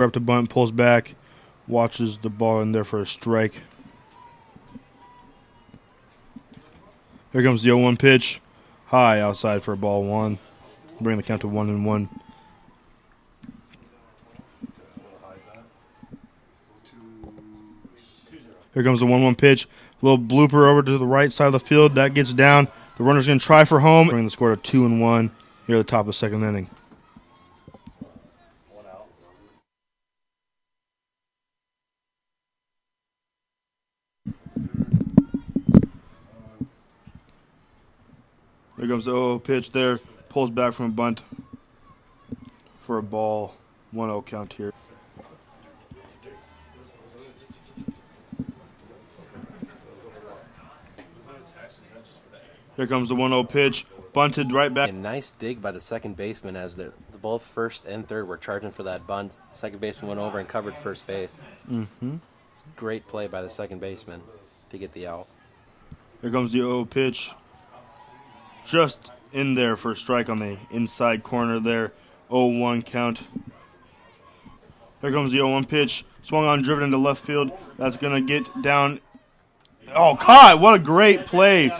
Up to bunt, pulls back, watches the ball in there for a strike. Here comes the 0-1 pitch. High outside for a ball one. Bring the count to 1-1. Here comes the 1-1 pitch. A little blooper over to the right side of the field. That gets down. The runner's going to try for home. Bring the score to 2-1 here at the top of the second inning. Here comes the 0-0 pitch there. Pulls back from a bunt for a ball. 1-0 count here. Here comes the 1-0 pitch. Bunted right back. A nice dig by the second baseman as the both first and third were charging for that bunt. Second baseman went over and covered first base. Great play by the second baseman to get the out. Here comes the 0-0 pitch. Just in there for a strike on the inside corner there. 0-1 count. Here comes the 0-1 pitch. Swung on, driven into left field. That's going to get down. Oh, caught! What a great play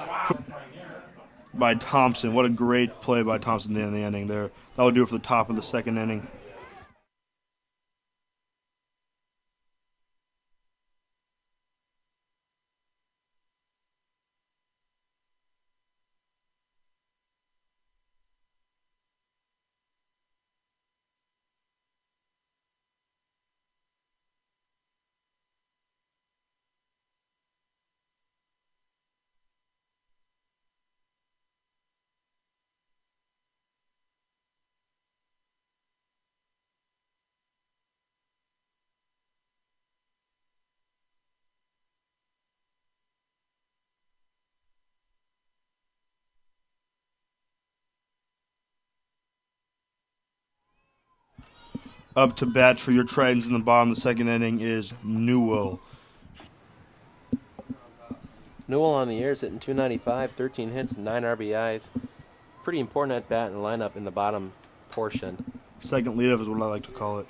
by Thompson. What a great play by Thompson in the inning there. That will do it for the top of the second inning. Up to bat for your Tritons in the bottom of the second inning is Newell. Newell on the year is hitting .295, 13 hits, 9 RBIs. Pretty important at bat and lineup in the bottom portion. Second leadoff is what I like to call it.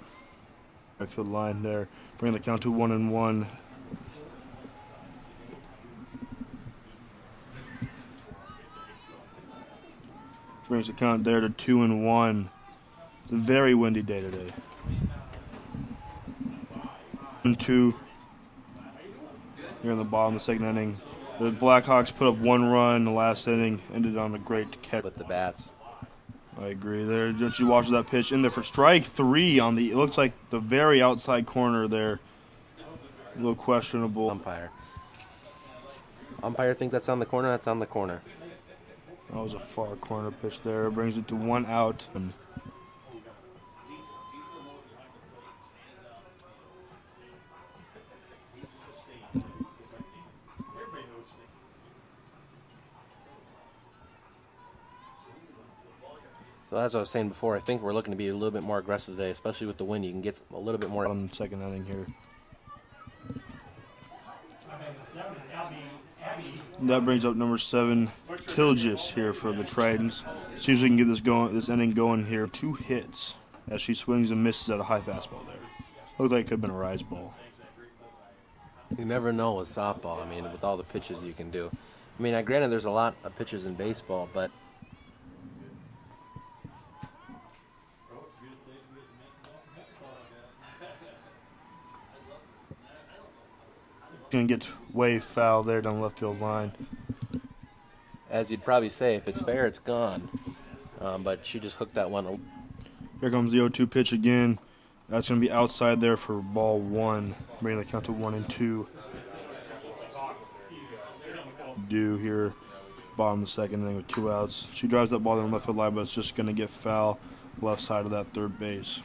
Right field line there. Bring the count to 1-1. Brings the count there to 2-1. It's a very windy day today. 2 here in the bottom of the second inning. The Blackhawks put up 1 run in the last inning, ended on a great catch with the bats. I agree there. Just you watch that pitch in there for strike 3 on the, it looks like the very outside corner there. A little questionable. Umpire think that's on the corner, that's on the corner. That was a far corner pitch there. Brings it to 1 out. So as I was saying before, I think we're looking to be a little bit more aggressive today, especially with the wind. You can get a little bit more on the second inning here. That brings up number 7, Tilgis here for the Tritons. See if we can get this inning going here. 2 hits as she swings and misses at a high fastball there. Looked like it could have been a rise ball. You never know with softball. I mean, with all the pitches you can do. I mean, granted, there's a lot of pitches in baseball, but going to get way foul there down the left field line. As you'd probably say, if it's fair, it's gone. But she just hooked that one. Here comes the 0-2 pitch again. That's going to be outside there for ball 1, bringing the count to 1-2. Do here, bottom of the second inning with 2 outs. She drives that ball down the left field line, but it's just going to get foul left side of that third base.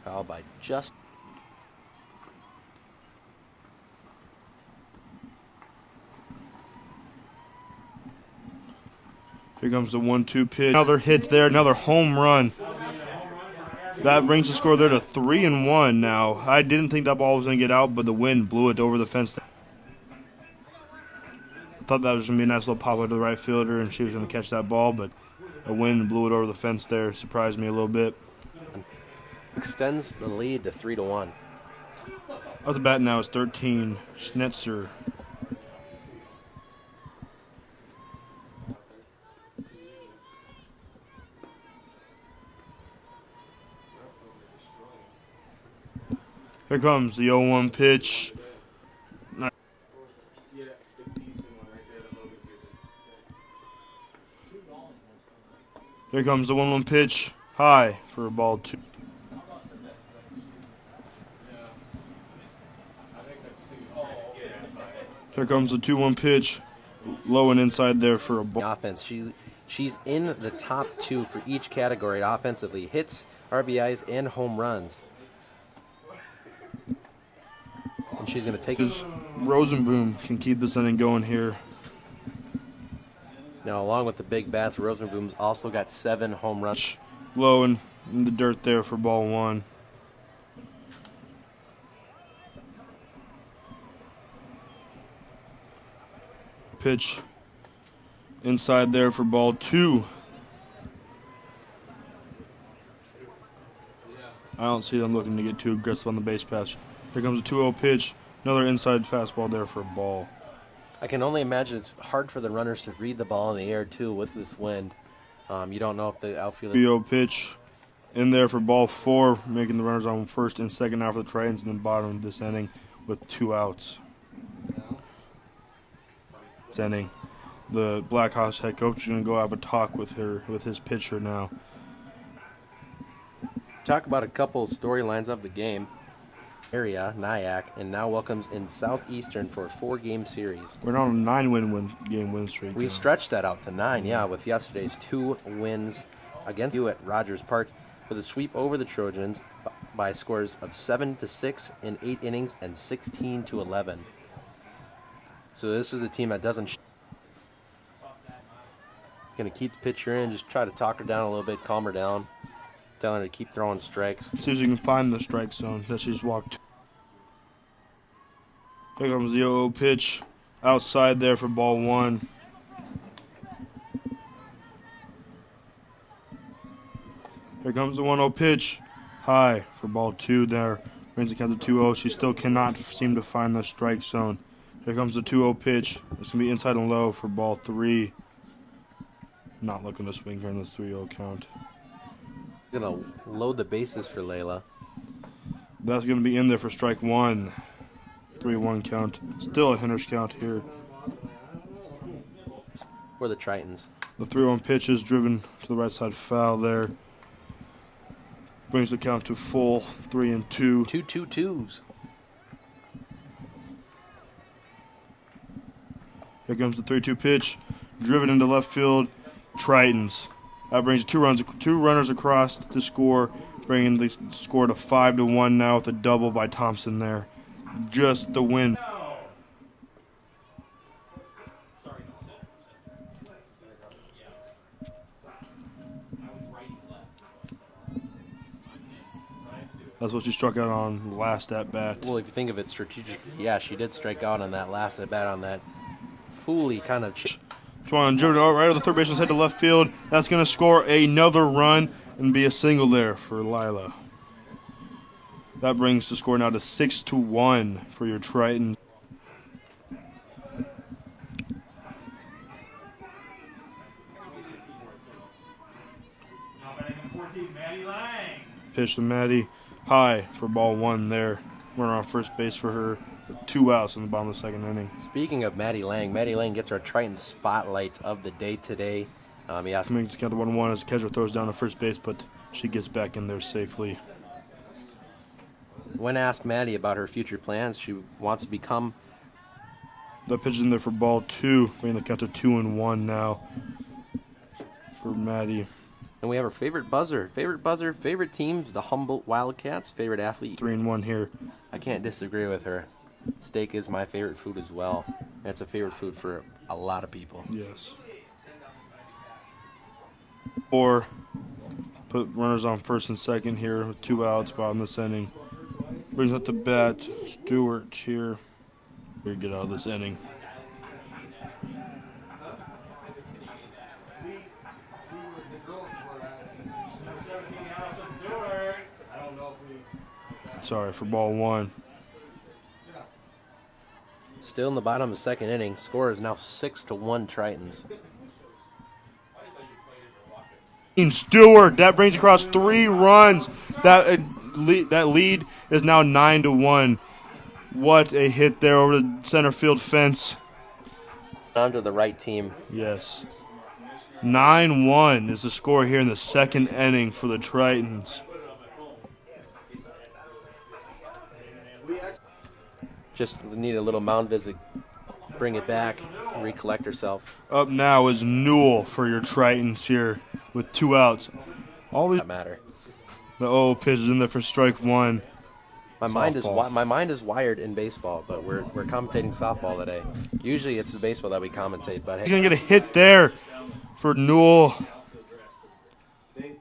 Foul by just. Here comes the 1-2 pitch. Another hit there, another home run. That brings the score there to 3-1 now. I didn't think that ball was going to get out, but the wind blew it over the fence. I thought that was going to be a nice little pop out to the right fielder, and she was going to catch that ball, but the wind blew it over the fence there. Surprised me a little bit. extends the lead to 3-1. At the bat now is 13, Schnitzer. Here comes the 0-1 pitch. Here comes the 1-1 pitch. High for a ball 2. Here comes the 2-1 pitch. Low and inside there for a ball. Offense. She's in the top 2 for each category offensively. Hits, RBIs, and home runs. And she's going to take it. Rosenboom can keep this inning going here. Now, along with the big bats, Rosenboom's also got 7 home runs. Low and in the dirt there for ball 1. Pitch inside there for ball 2. I don't see them looking to get too aggressive on the base pass. Here comes a 2-0 pitch. Another inside fastball there for a ball. I can only imagine it's hard for the runners to read the ball in the air, too, with this wind. You don't know if the outfielder... 3-0 pitch in there for ball 4, making the runners on first and second now for the Tritons, and then bottom of this inning with 2 outs. This inning, the Blackhawks head coach is going to go have a talk with his pitcher now. Talk about a couple storylines of the game. Area, Nyack, and now welcomes in Southeastern for a 4-game series. We're on a 9-game win streak. We stretched that out to 9, yeah, with yesterday's 2 wins against you at Rogers Park with a sweep over the Trojans by scores of 7-6 in 8 innings and 16-11. So this is the team that doesn't. Going to keep the pitcher in, just try to talk her down a little bit, calm her down, telling her to keep throwing strikes. See if you can find the strike zone that she's walked. Here comes the 0-0 pitch outside there for ball 1. Here comes the 1-0 pitch high for ball 2 there. Brings the count to 2-0. She still cannot seem to find the strike zone. Here comes the 2-0 pitch. It's going to be inside and low for ball 3. Not looking to swing here in the 3-0 count. Going to load the bases for Layla. That's going to be in there for strike 1. 3-1 count. Still a hitter's count here. For the Tritons. The 3-1 pitch is driven to the right side foul there. Brings the count to full 3-2. 2-2-2s. Here comes the 3-2 pitch. Driven into left field. Tritons. That brings two runners across to score, bringing the score to 5-1 now with a double by Thompson there. Just the win. That's what she struck out on the last at-bat. Well, if you think of it strategically, yeah, she did strike out on that last at-bat on that Foley kind of... Twan driven right over the third baseman's head to left field. That's going to score another run and be a single there for Lila. That brings the score now to 6-1 for your Triton. Pitch to Maddie. High for ball 1 there. Runner on first base for her. 2 outs in the bottom of the second inning. Speaking of Maddie Lang gets our Triton spotlight of the day today. He asked Makes the count to 1-1 as the catcher throws down to first base, but she gets back in there safely. When asked Maddie about her future plans, she wants to become... The pitch in there for ball 2, bringing the count to 2-1 now for Maddie. And we have our favorite buzzer, favorite teams, the Humboldt Wildcats, favorite athlete. 3-1 here. I can't disagree with her. Steak is my favorite food as well. And it's a favorite food for a lot of people. Yes. Or put runners on first and second here with 2 outs, bottom of this inning. Brings up the bat, Stewart here. We get out of this inning. Sorry, for ball 1. Still in the bottom of the second inning. Score is now 6-1 Tritons. Stewart, that brings across 3 runs. That lead is now 9-1. What a hit there over the center field fence. Down to the right team. Yes. 9-1 is the score here in the second inning for the Tritons. Just need a little mound visit. Bring it back, recollect herself. Up now is Newell for your Tritons here with 2 outs. All these matter. The 0 pitch is in there for strike 1. My mind is wired in baseball, but we're commentating softball today. Usually it's the baseball that we commentate, but hey. He's going to get a hit there for Newell.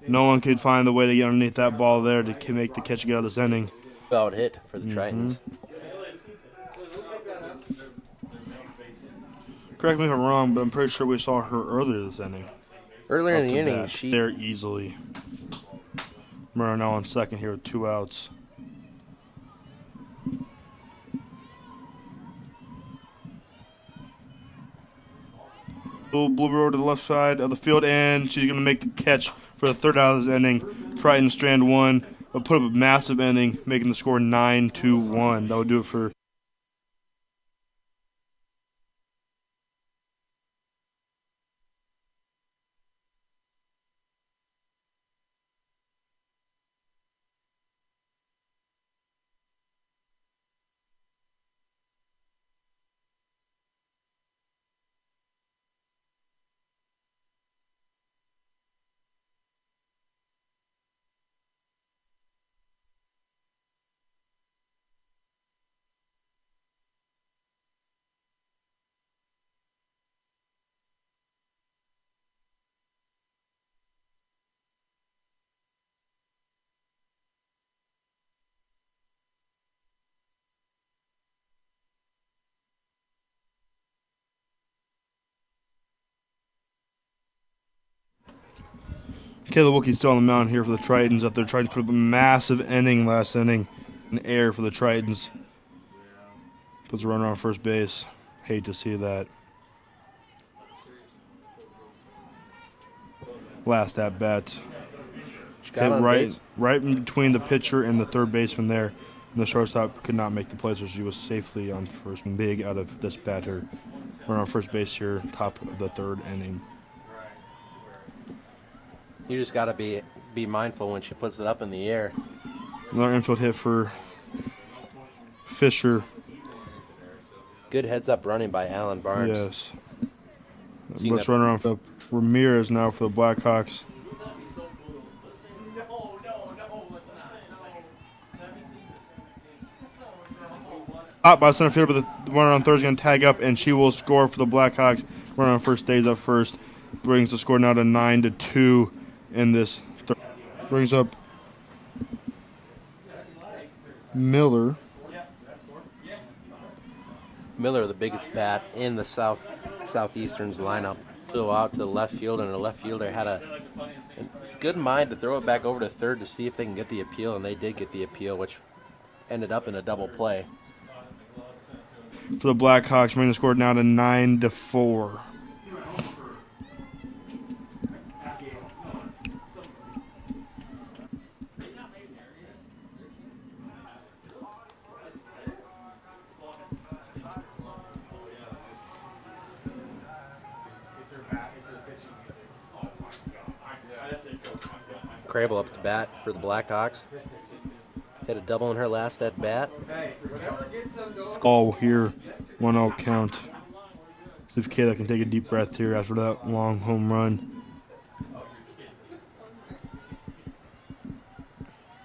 No one could find the way to get underneath that ball there to make the catch and get out of this inning. Out hit for the Tritons. Correct me if I'm wrong, but I'm pretty sure we saw her earlier this inning. Earlier in the inning, she there easily. Murrow now on second here with 2 outs. Little blooper over to the left side of the field, and she's going to make the catch for the 3rd out of this inning. Triton strand 1, but put up a massive inning, making the score 9-1. That would do it for. Caleb Wookie's still on the mound here for the Tritons after trying to put up a massive inning last inning. An error for the Tritons. Puts a runner on first base. Hate to see that. Last at bat. Hit right in between the pitcher and the third baseman there. And the shortstop could not make the play, so she was safely on first. Big out of this batter. Runner on first base here, top of the 3rd inning. You just got to be mindful when she puts it up in the air. Another infield hit for Fisher. Good heads-up running by Alan Barnes. Yes. Let's run around Ramirez now for the Blackhawks. Up by center field, but the runner on third is going to tag up, and she will score for the Blackhawks. Runner on first stays up first. Brings the score now to 9-2 in this. Brings up Miller. Miller, the biggest bat in the Southeastern's lineup. Flew out to the left field, and the left fielder had a good mind to throw it back over to third to see if they can get the appeal, and they did get the appeal, which ended up in a double play. For the Blackhawks, bringing the score now to 9-4. Crable up to bat for the Blackhawks. Hit a double in her last at bat. Skull here, 1-0 count. See if Kayla can take a deep breath here after that long home run.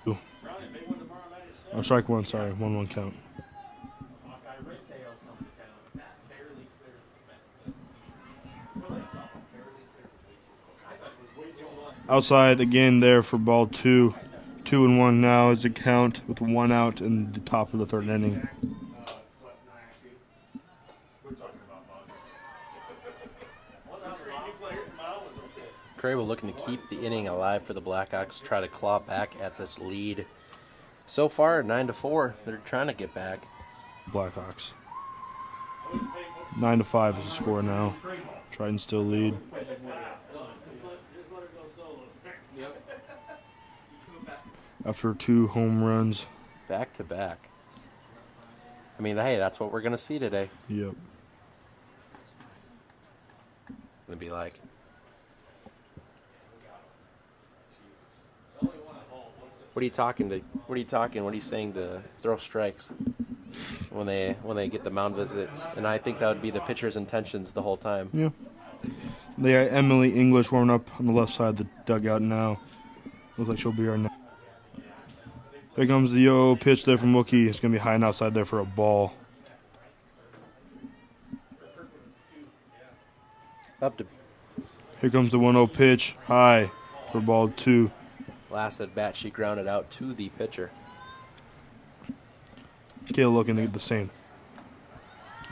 Ooh. Oh, strike 1, sorry, 1-1 count. Outside again there for ball 2. 2-1 now is the count with 1 out in the top of the 3rd inning. Crable looking to keep the inning alive for the Blackhawks, try to claw back at this lead. So far, 9-4. They're trying to get back. Blackhawks. 9-5 is the score now. Tritons still lead. After 2 home runs. Back to back. I mean, hey, that's what we're going to see today. Yep. It'd be like. What are you talking to? What are you talking? What are you saying to throw strikes when they get the mound visit? And I think that would be the pitcher's intentions the whole time. Yeah. They got Emily English warming up on the left side of the dugout now. Looks like she'll be our next. Here comes the 0 pitch there from Wookie. It's going to be high and outside there for a ball. Up to. Here comes the 1-0 pitch. High for ball 2. Last at bat, she grounded out to the pitcher. Kayla looking to get the same.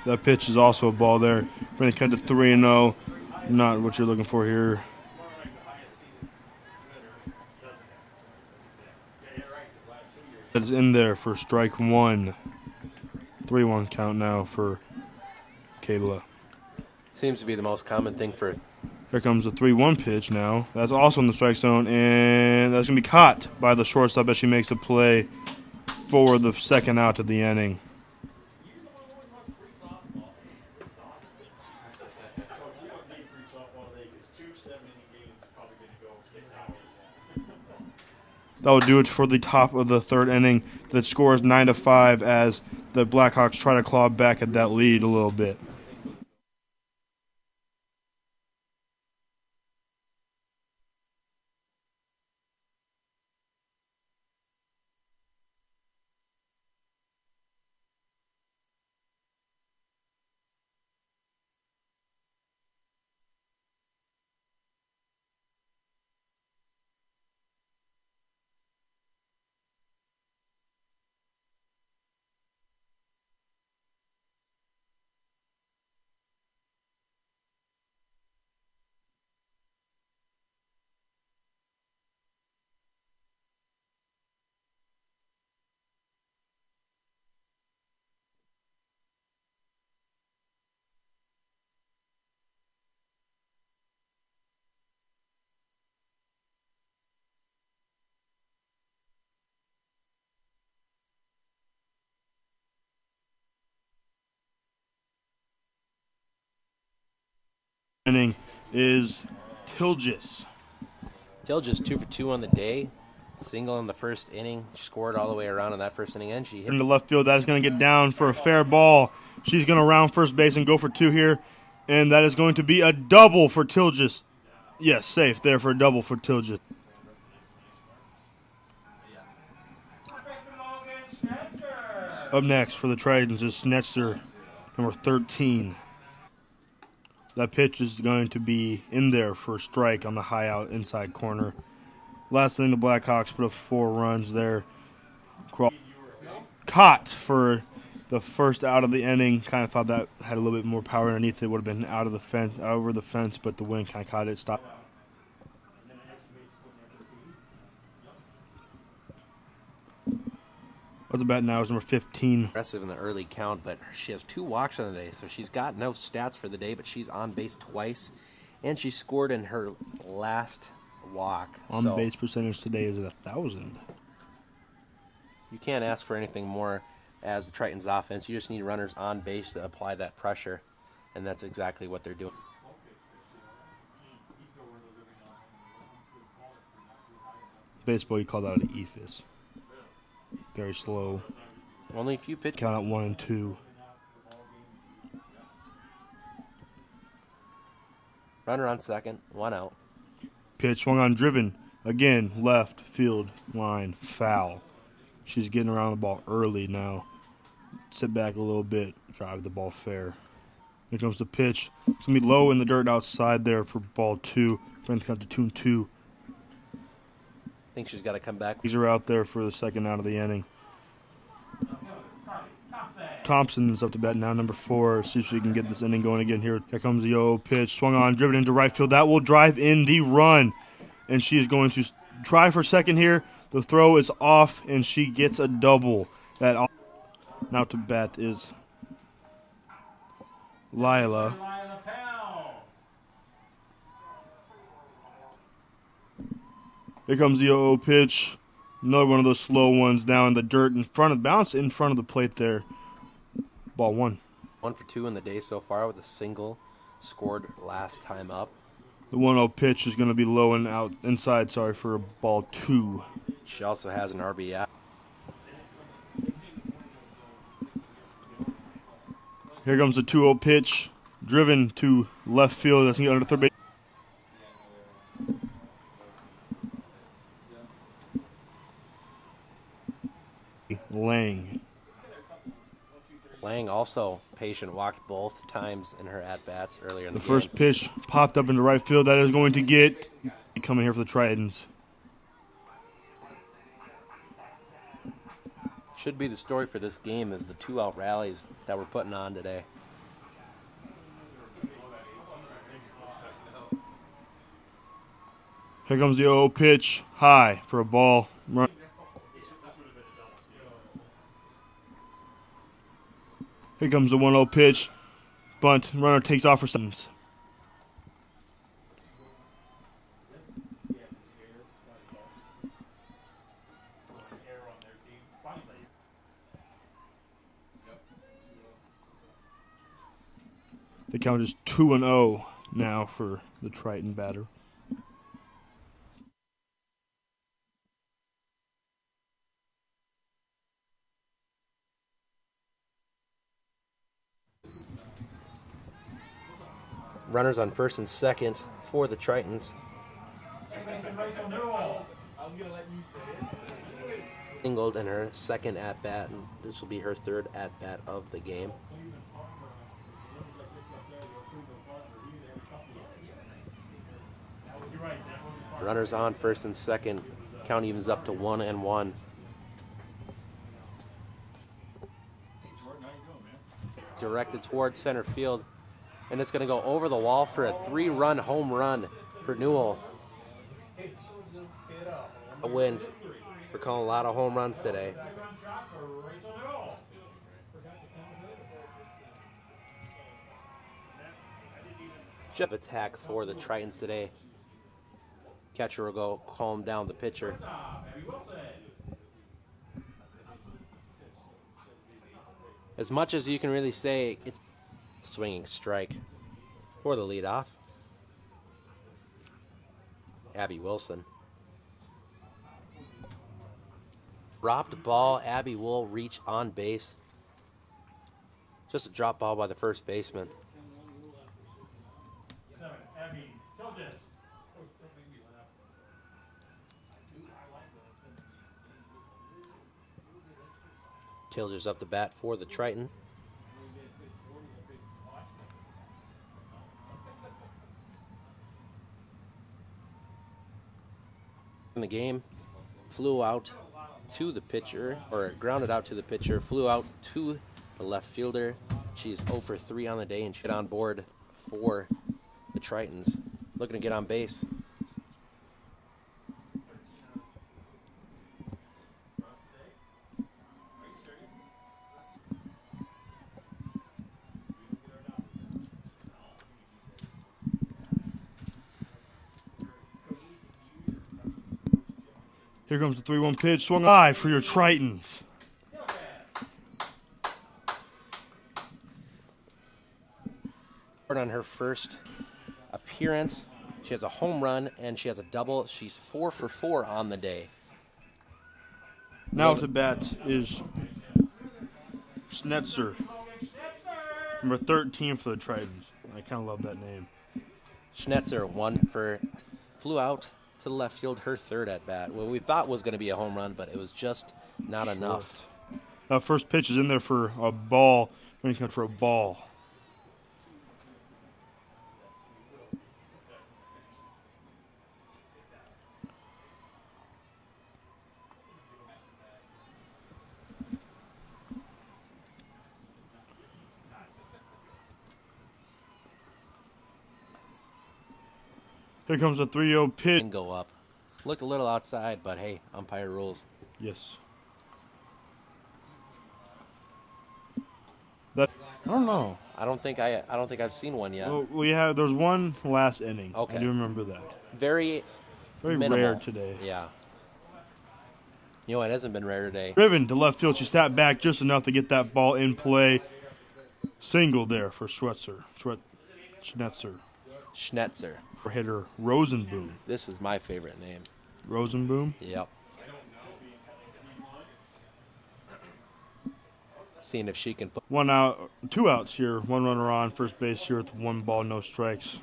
That pitch is also a ball there. Bring the count to 3-0. Not what you're looking for here. That is in there for strike 1. 3-1 count now for Kayla. Seems to be the most common thing for. Here comes the 3-1 pitch now. That's also in the strike zone, and that's going to be caught by the shortstop as she makes a play for the second out of the inning. That will do it for the top of the 3rd inning. The score is 9-5 as the Blackhawks try to claw back at that lead a little bit. Inning is Tilgis. Tilgis 2 for 2 on the day. Single in the first inning. She scored all the way around in that first inning, and she hit. In the left field, that is going to get down for a fair ball. She's going to round first base and go for 2 here, and that is going to be a double for Tilgis. Yes, safe there for a double for Tilgis. Up next for the Tritons is Snetzer, number 13. That pitch is going to be in there for a strike on the high out inside corner. Last inning, the Blackhawks put up 4 runs there. Caught for the first out of the inning. Kind of thought that had a little bit more power underneath it. Would have been out of the fence, over the fence, but the wind kind of caught it. Stopped. What's the bat now is number 15. Aggressive in the early count, but she has 2 walks on the day, so she's got no stats for the day, but she's on base twice, and she scored in her last walk. On base percentage today is at 1,000. You can't ask for anything more as the Tritons offense. You just need runners on base to apply that pressure, and that's exactly what they're doing. Baseball, you call that an ephus. Very slow. Only a few pitches. Count out 1 and 2. Runner on second, 1 out. Pitch swung on, driven. Again, left field line, foul. She's getting around the ball early now. Sit back a little bit, drive the ball fair. Here comes the pitch. It's going to be low in the dirt outside there for ball 2. Bring the count to 2-2. I think she's got to come back. These are out there for the second out of the inning. Thompson is up to bat now, number 4. See if she can get this inning going again here. Here comes the 0 pitch. Swung on, driven into right field. That will drive in the run. And she is going to try for second here. The throw is off, and she gets a double. Now to bat is Lila. Here comes the 0-0 pitch. Another one of those slow ones down in the dirt bounce in front of the plate there. Ball one. 1 for 2 in the day so far with a single scored last time up. The 1-0 pitch is going to be low and out inside, for a ball two. She also has an RBI. Here comes the 2-0 pitch. Driven to left field. That's going to get under third base. Lang also patient, walked both times in her at-bats earlier in the game. The first pitch popped up into right field. That is going to get coming here for the Tritons. Should be the story for this game is the 2-out rallies that we're putting on today. Here comes the 0-0 pitch. High for a ball. Run. Here comes the 1-0 pitch. Bunt. Runner takes off for Suns. The count is 2-0 now for the Triton batter. Runners on first and second for the Tritons. Singled in her second at-bat, and this will be her third at-bat of the game. Runners on first and second. Count evens up to 1-1. Directed towards center field. And it's going to go over the wall for a 3-run home run for Newell. A win. We're calling a lot of home runs today. Jeff attack for the Tritons today. Catcher will go calm down the pitcher. As much as you can really say, it's swinging strike for the leadoff. Abby Wilson. Dropped ball. Abby will reach on base. Just a drop ball by the first baseman. Tilger's up the bat for the Triton. In the game, flew out to the pitcher, or grounded out to the pitcher, flew out to the left fielder. She's 0 for 3 on the day and she hit on board for the Tritons. Looking to get on base. Here comes the 3-1 pitch. Swung high for your Tritons. On her first appearance, she has a home run and she has a double. She's 4 for 4 on the day. Now to bat is Schnetzer, number 13 for the Tritons. I kind of love that name. Schnetzer flew out to the left field, her third at bat. What we thought was going to be a home run, but it was just not enough. Now first pitch is in there for a ball. Running count for a ball. Here comes a 3-0 pitch. And go up. Looked a little outside, but hey, umpire rules. Yes. That I don't know. I don't think I've seen one yet. Well, there's one last inning. Okay. I do remember that. Very Very rare today. Yeah. You know, it hasn't been rare today. Driven to left field. She sat back just enough to get that ball in play. Single there for Schnetzer. For hitter Rosenboom. This is my favorite name. Rosenboom? Yep. Seeing if she can put 2 outs here. 1 runner on first base here with 1 ball, no strikes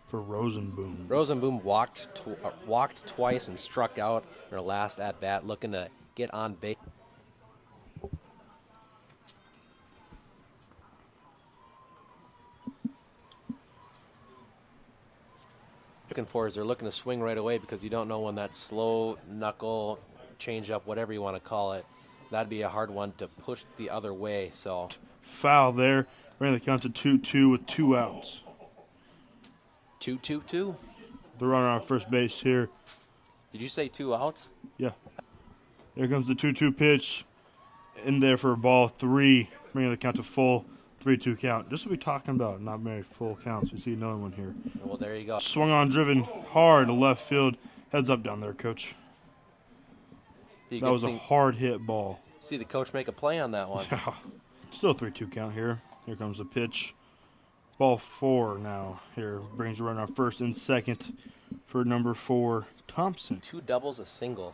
for Rosenboom. Rosenboom walked twice and struck out in her last at bat, looking to get on base. Looking for is they're looking to swing right away because you don't know when that slow knuckle change up, whatever you want to call it. That'd be a hard one to push the other way. So foul there. Ran the count to 2-2 with 2 outs. 2-2-2. The runner on first base here. Did you say 2 outs? Yeah. Here comes the 2-2 pitch. In there for ball 3. Bringing the count to full 3-2 count. Just what we're talking about. Not very full counts. We see another one here. Well, there you go. Swung on, driven hard to left field. Heads up down there, coach. That was a hard hit ball. See the coach make a play on that one. Yeah. Still 3-2 count here. Here comes the pitch. Ball 4 now. Here brings a runner on first and second for number 4, Thompson. 2 doubles, a single.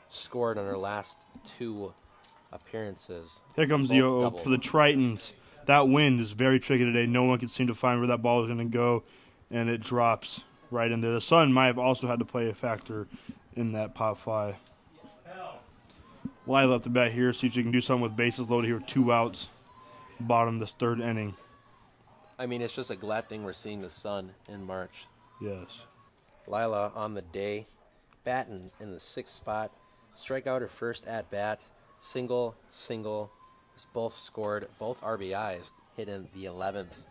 Scored on her last 2 appearances. Here comes the 0-0 for the Tritons. That wind is very tricky today. No one can seem to find where that ball is going to go, and it drops right in there. The sun might have also had to play a factor in that pop fly. Lila up the bat here, see if she can do something with bases loaded here, 2 outs, bottom this 3rd inning. I mean, it's just a glad thing we're seeing the sun in March. Yes. Lila on the day, batting in the 6th spot, strike out her first at bat, single, both scored, both RBIs, hit in the 11th.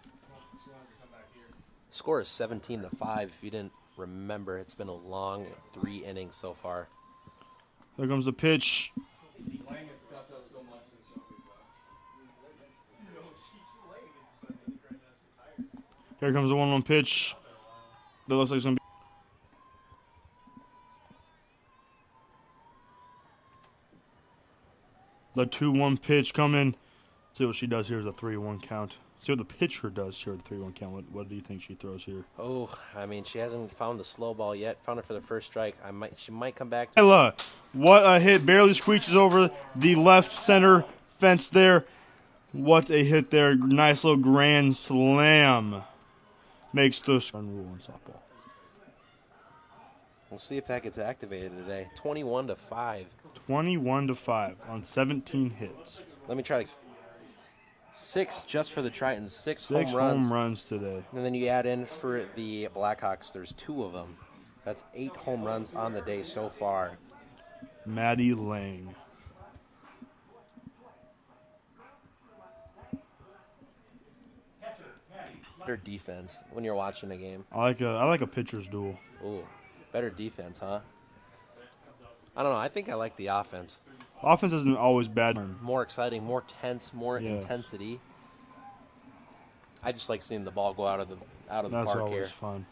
Score is 17-5. If you didn't remember, it's been a long 3 innings so far. There comes the pitch. Here comes the 1-1 pitch. That looks like it's going to be. The 2-1 pitch coming. See what she does here is a 3-1 count. See what the pitcher does here at the 3-1 count. What do you think she throws here? Oh, I mean, she hasn't found the slow ball yet. Found it for the first strike. She might come back. What a hit. Barely squeezes over the left center fence there. What a hit there. Nice little grand slam. Makes the run rule in softball. We'll see if that gets activated today. 21-5. 21-5 on 17 hits. Let me try to. 6 just for the Tritons. 6 home runs. Home runs today. And then you add in for the Blackhawks, there's 2 of them. That's 8 home runs on the day so far. Maddie Lang. Better defense when you're watching a game. I like a pitcher's duel. Ooh, better defense, huh? I don't know. I think I like the offense. Offense isn't always bad. More exciting, more tense, more intensity. I just like seeing the ball go out of the park here. That's always fun.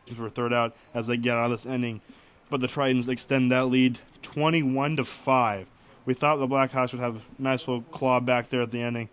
For 3rd out as they get out of this inning, but the Tritons extend that lead 21-5. We thought the Blackhawks would have a nice little claw back there at the ending.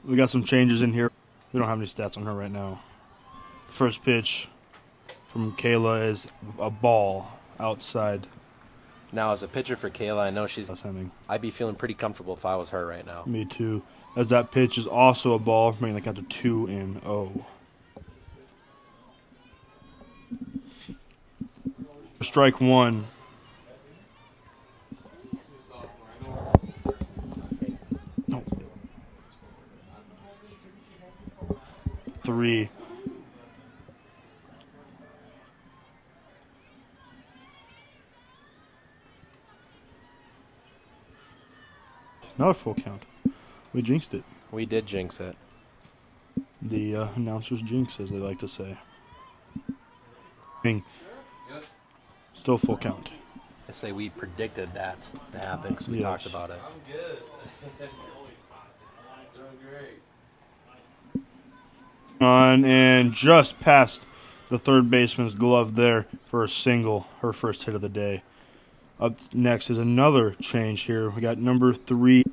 We got some changes in here. We don't have any stats on her right now. First pitch from Kayla is a ball outside. Now, as a pitcher for Kayla, I know I'd be feeling pretty comfortable if I was her right now. Me too. As that pitch is also a ball, bringing the count to 2-0. Strike one. No. 3. Another full count. We jinxed it. We did jinx it. The announcers jinx, as they like to say. Still full count. I say we predicted that to happen because we talked about it. I'm good. Doing great. On and just past the third baseman's glove there for a single, her first hit of the day. Up next is another change here. We got number 3.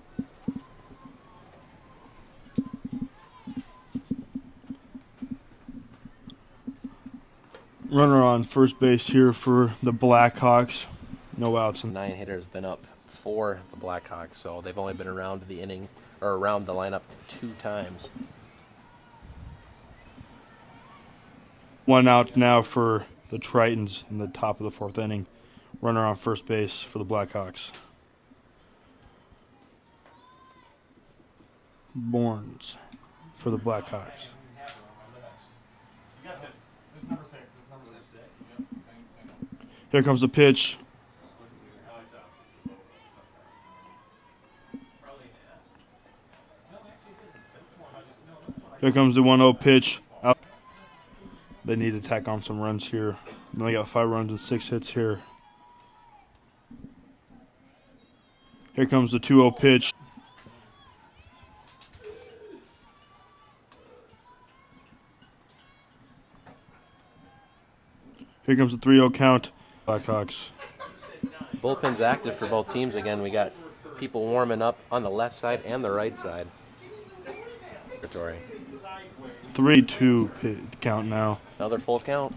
Runner on first base here for the Blackhawks. No outs. 9 hitters been up for the Blackhawks, so they've only been around the inning or around the lineup 2 times. 1 out now for the Tritons in the top of the 4th inning. Runner on first base for the Blackhawks. Bournes for the Blackhawks. Here comes the pitch. Here comes the 1-0 pitch. Out. They need to tack on some runs here. And they got 5 runs and 6 hits here. Here comes the 2-0 pitch. Here comes the 3-0 count. Blackhawks. Bullpen's active for both teams again. We got people warming up on the left side and the right side. 3-2 count now. Another full count.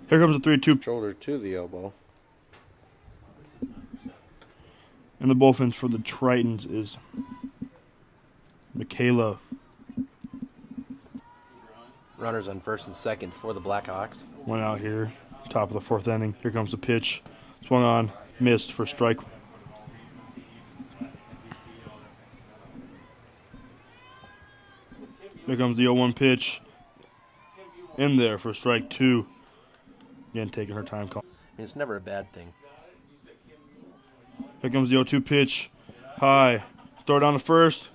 Here comes the 3-2. Shoulder to the elbow. And the bullpens for the Tritons is Michaela. Runners on first and second for the Blackhawks. 1 out here, top of the 4th inning. Here comes the pitch. Swung on, missed for strike. Here comes the 0-1 pitch. In there for strike 2. Again, taking her time call. It's never a bad thing. Here comes the 0-2 pitch. High. Throw it down to first.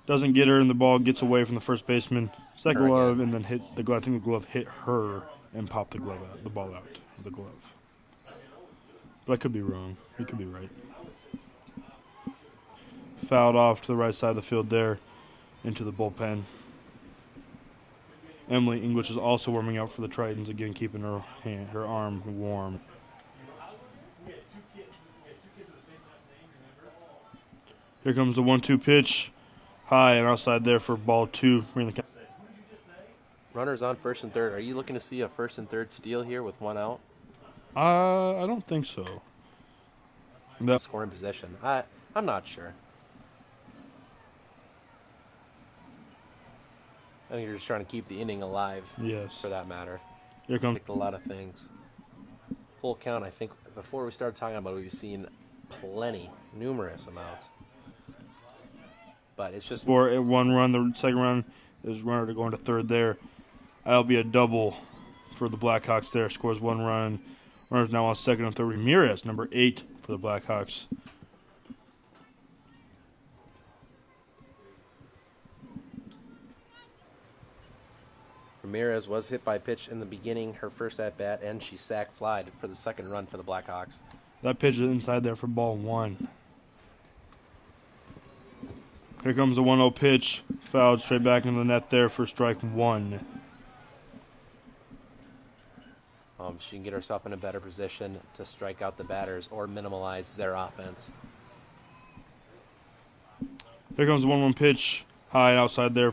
Doesn't get her, and the ball gets away from the first baseman. Second glove, and then hit the glove. I think the glove hit her and popped the glove out, the ball out of the glove. But I could be wrong. He could be right. Fouled off to the right side of the field there into the bullpen. Emily English is also warming up for the Tritons, again keeping her arm warm. Here comes the 1-2 pitch. High and outside there for ball 2. Runners on first and third. Are you looking to see a first and third steal here with 1 out? I don't think so. Scoring possession. I'm not sure. I think you're just trying to keep the inning alive. Yes. For that matter. Here comes a lot of things. Full count. I think before we started talking about it, we've seen numerous amounts. But it's just for 1 run. The second run is runner to go into third there. That'll be a double for the Blackhawks there. Scores 1 run. Runners now on second and third. Ramirez, number 8 for the Blackhawks. Ramirez was hit by a pitch in the beginning, her first at bat, and she sack flied for the second run for the Blackhawks. That pitch is inside there for ball 1. Here comes the 1-0 pitch. Fouled straight back into the net there for strike 1. She can get herself in a better position to strike out the batters or minimize their offense. Here comes the 1-1 pitch. High and outside there.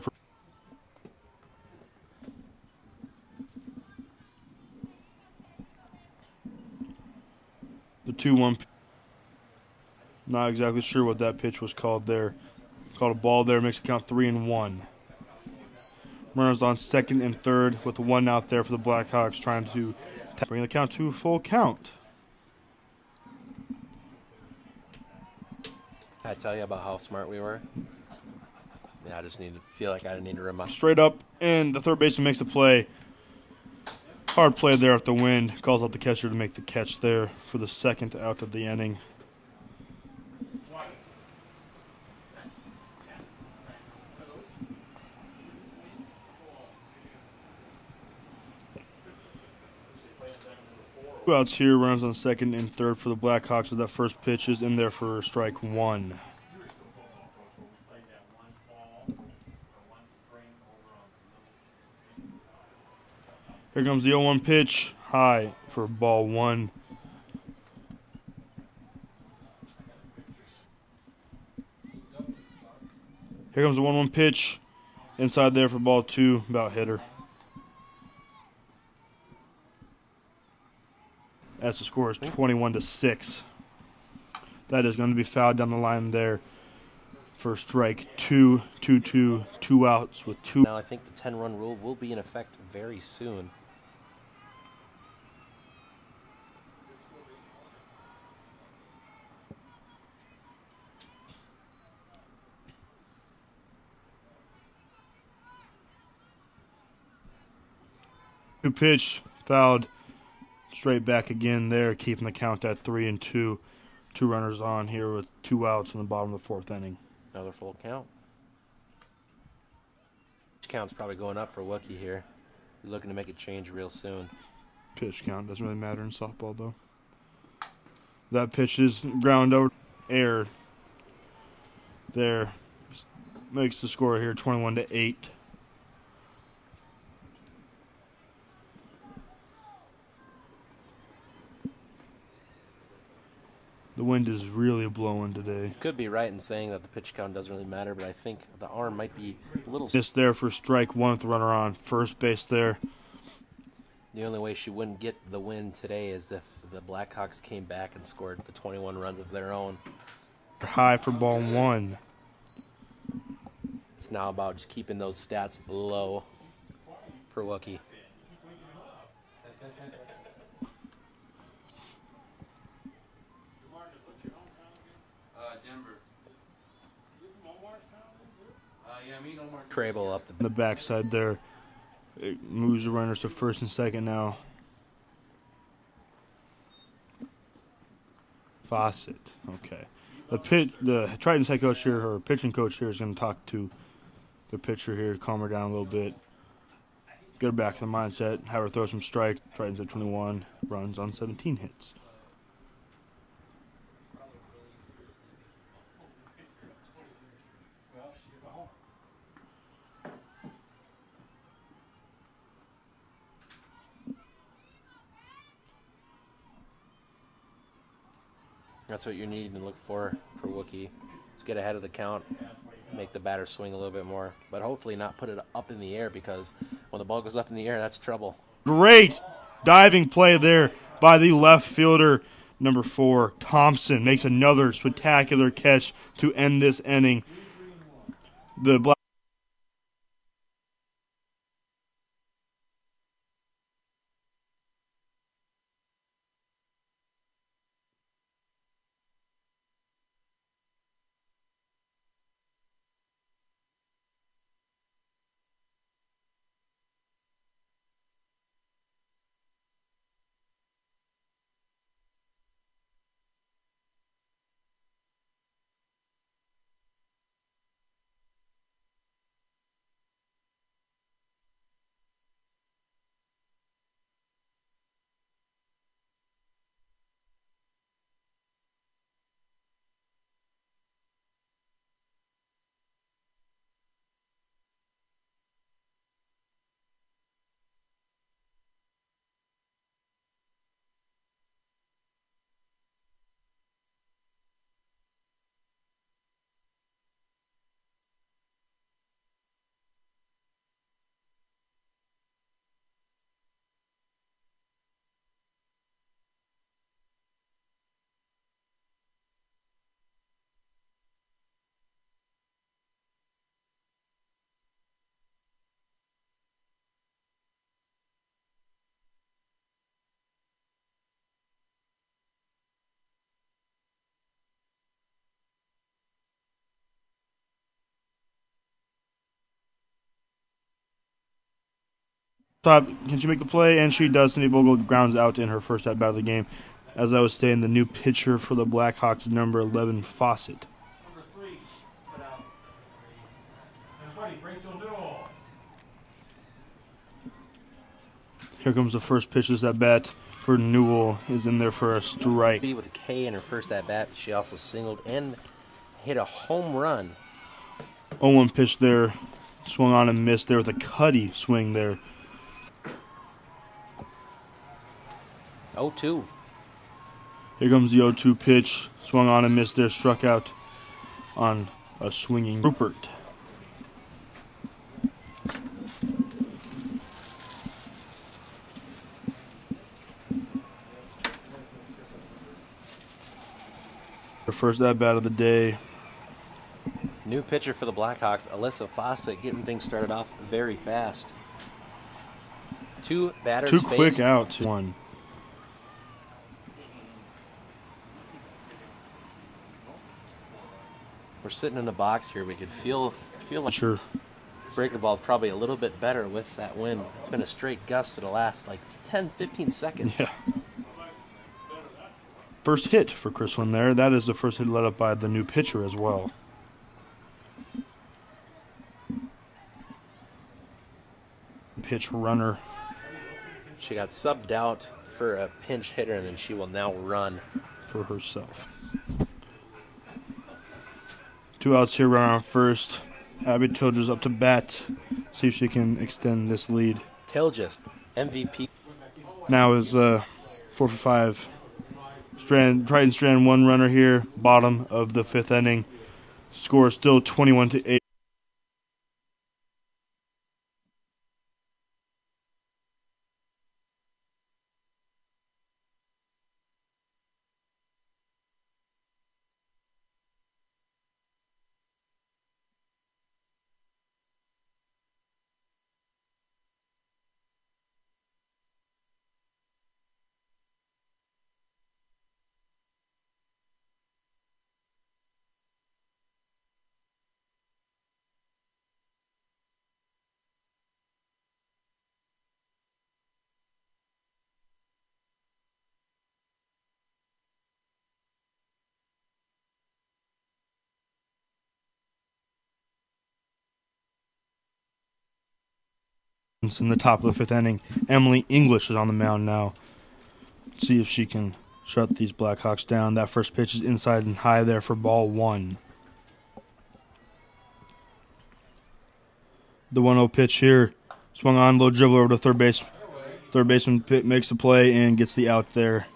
The 2-1. Not exactly sure what that pitch was called there. Called a ball there. Makes it count 3-1. Runners on second and third with one out there for the Blackhawks, trying to bring the count to a full count. Can I tell you about how smart we were? Yeah, I just feel like I need to remind. Straight up, and the third baseman makes the play. Hard play there off the wind. Calls out the catcher to make the catch there for the second out of the inning. Two outs here, runners on second and third for the Blackhawks as that first pitch is in there for strike one. Here comes the 0-1 pitch, high for ball one. Here comes the 1-1 pitch, inside there for ball two, about hitter. As the score is 21-6. That is going to be fouled down the line there for strike two, 2-2, 2 outs with two. Now I think the 10-run rule will be in effect very soon. Two pitch, fouled. Straight back again there, keeping the count at 3-2. 2 runners on here with 2 outs in the bottom of the fourth inning. Another full count. This count's probably going up for Wookie here. He's looking to make a change real soon. Pitch count doesn't really matter in softball, though. That pitch is ground over air. There. Makes the score here 21-8. The wind is really blowing today. Could be right in saying that the pitch count doesn't really matter, but I think the arm might be a little. Just there for strike one with the runner on first base there. The only way she wouldn't get the win today is if the Blackhawks came back and scored the 21 runs of their own. High for ball one. It's now about just keeping those stats low for Wookie. Denver. Crable up The backside there. It moves the runners to first and second now. Fawcett. Okay. The Tritons head coach here, or pitching coach here, is going to talk to the pitcher here to calm her down a little bit. Get her back in the mindset. Have her throw some strikes. Tritons at 21 runs on 17 hits. That's what you're needing to look for Wookie. Just get ahead of the count, make the batter swing a little bit more, but hopefully not put it up in the air, because when the ball goes up in the air, that's trouble. Great diving play there by the left fielder, number 4, Thompson. Makes another spectacular catch to end this inning. The Black Top, can she make the play? And she does. Cindy Vogel grounds out in her first at bat of the game. As I was saying, the new pitcher for the Blackhawks is number 11, Fawcett. Here comes the first pitch. This at bat for Newell is in there for a strike. With a K in her first at bat, she also singled and hit a home run. 0-1 pitch there, swung on and missed there with a cutty swing there. 0-2. Here comes the 0-2 pitch, swung on and missed there, struck out on a swinging Rupert. The first at bat of the day. New pitcher for the Blackhawks, Alyssa Fawcett, getting things started off very fast. Two batters Too faced. quick out. One. We're sitting in the box here. We could feel like Sure. breaker ball probably a little bit better with that wind. It's been a straight gust for the last like 10, 15 seconds. Yeah. First hit for Chriswin there. That is the first hit led up by the new pitcher as well. Pitch runner. She got subbed out for a pinch hitter, and then she will now run. For herself. 2 outs here, runner on first. Abby Tilger's up to bat. See if she can extend this lead. Tilgist, MVP. Now is 4 for 5. Triton Strand, one runner here, bottom of the 5th inning. Score is still 21-8. In the top of the 5th inning, Emily English is on the mound now. Let's see if she can shut these Blackhawks down. That first pitch is inside and high there for ball 1. The 1-0 pitch here, swung on, low dribble over to third base. Third baseman makes the play and gets the out there.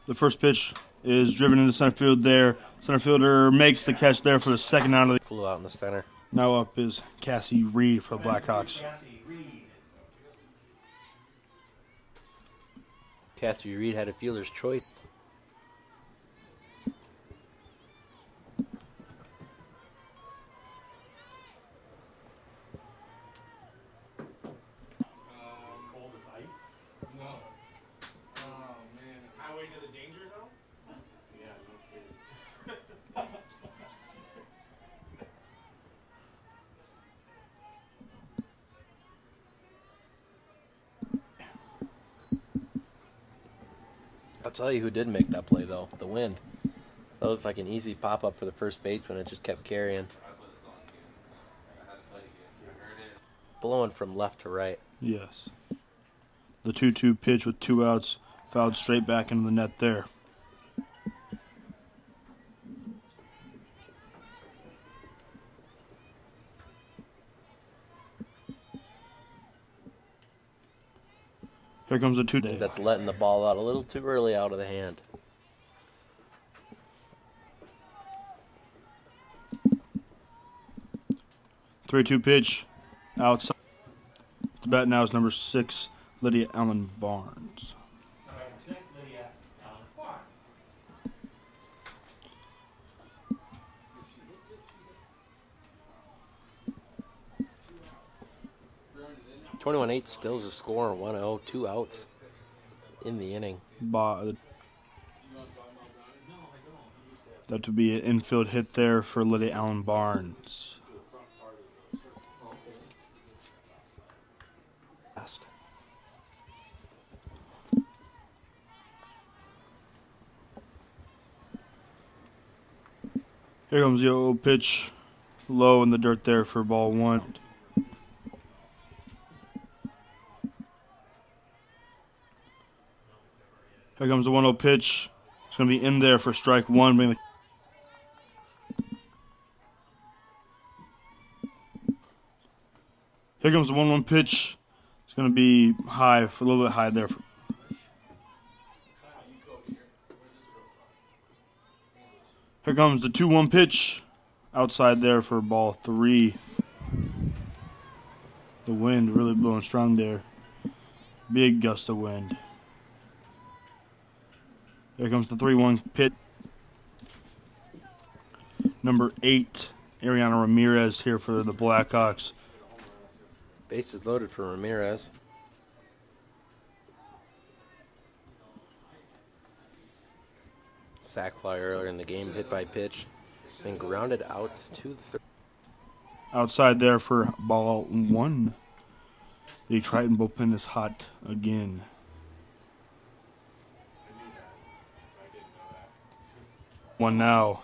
The first pitch is driven into center field there. Center fielder makes the catch there for the second out of the... Flew out in the center. Now up is Cassie Reed for the Blackhawks. Cassie Reed had a fielder's choice. Cold as ice? No. Oh, man. Highway to the danger zone? Yeah, no kidding. I'll tell you who did make that play, though. The wind. That looked like an easy pop-up for the first baseman. It just kept carrying. Blowing from left to right. Yes. The 2-2 pitch with 2 outs, fouled straight back into the net there. Here comes the 2-2. That's letting the ball out a little too early out of the hand. Three-two pitch outside. The bat now is number 6, Lydia Allen Barnes. 21-8 still is a score. 1-0, 2 outs in the inning. That would be an infield hit there for Lydia Allen Barnes. Last. Here comes the 0 pitch. Low in the dirt there for ball 1. Here comes the 1-0 pitch. It's going to be in there for strike 1. Here comes the 1-1 pitch. It's going to be high, a little bit high there. Here comes the 2-1 pitch. Outside there for ball 3. The wind really blowing strong there. Big gust of wind. Here comes the 3-1 pitch. Number 8, Ariana Ramirez here for the Blackhawks. Bases loaded for Ramirez. Sack fly earlier in the game, hit by pitch, and grounded out to the third. Outside there for ball 1. The Triton bullpen is hot again. One now.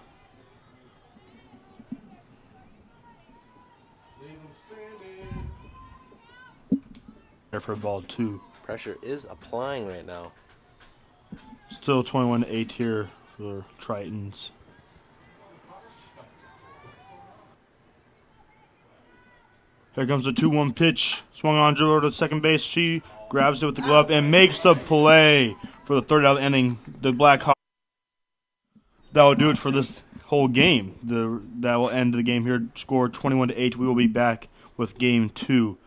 There for ball 2. Pressure is applying right now. Still 21-8 here for Tritons. Here comes the 2-1 pitch. Swung on driller to second base. She grabs it with the glove and makes a play for the third out of the inning. The Blackhawks. That will do it for this whole game. That will end the game here. Score 21-8. We will be back with game 2.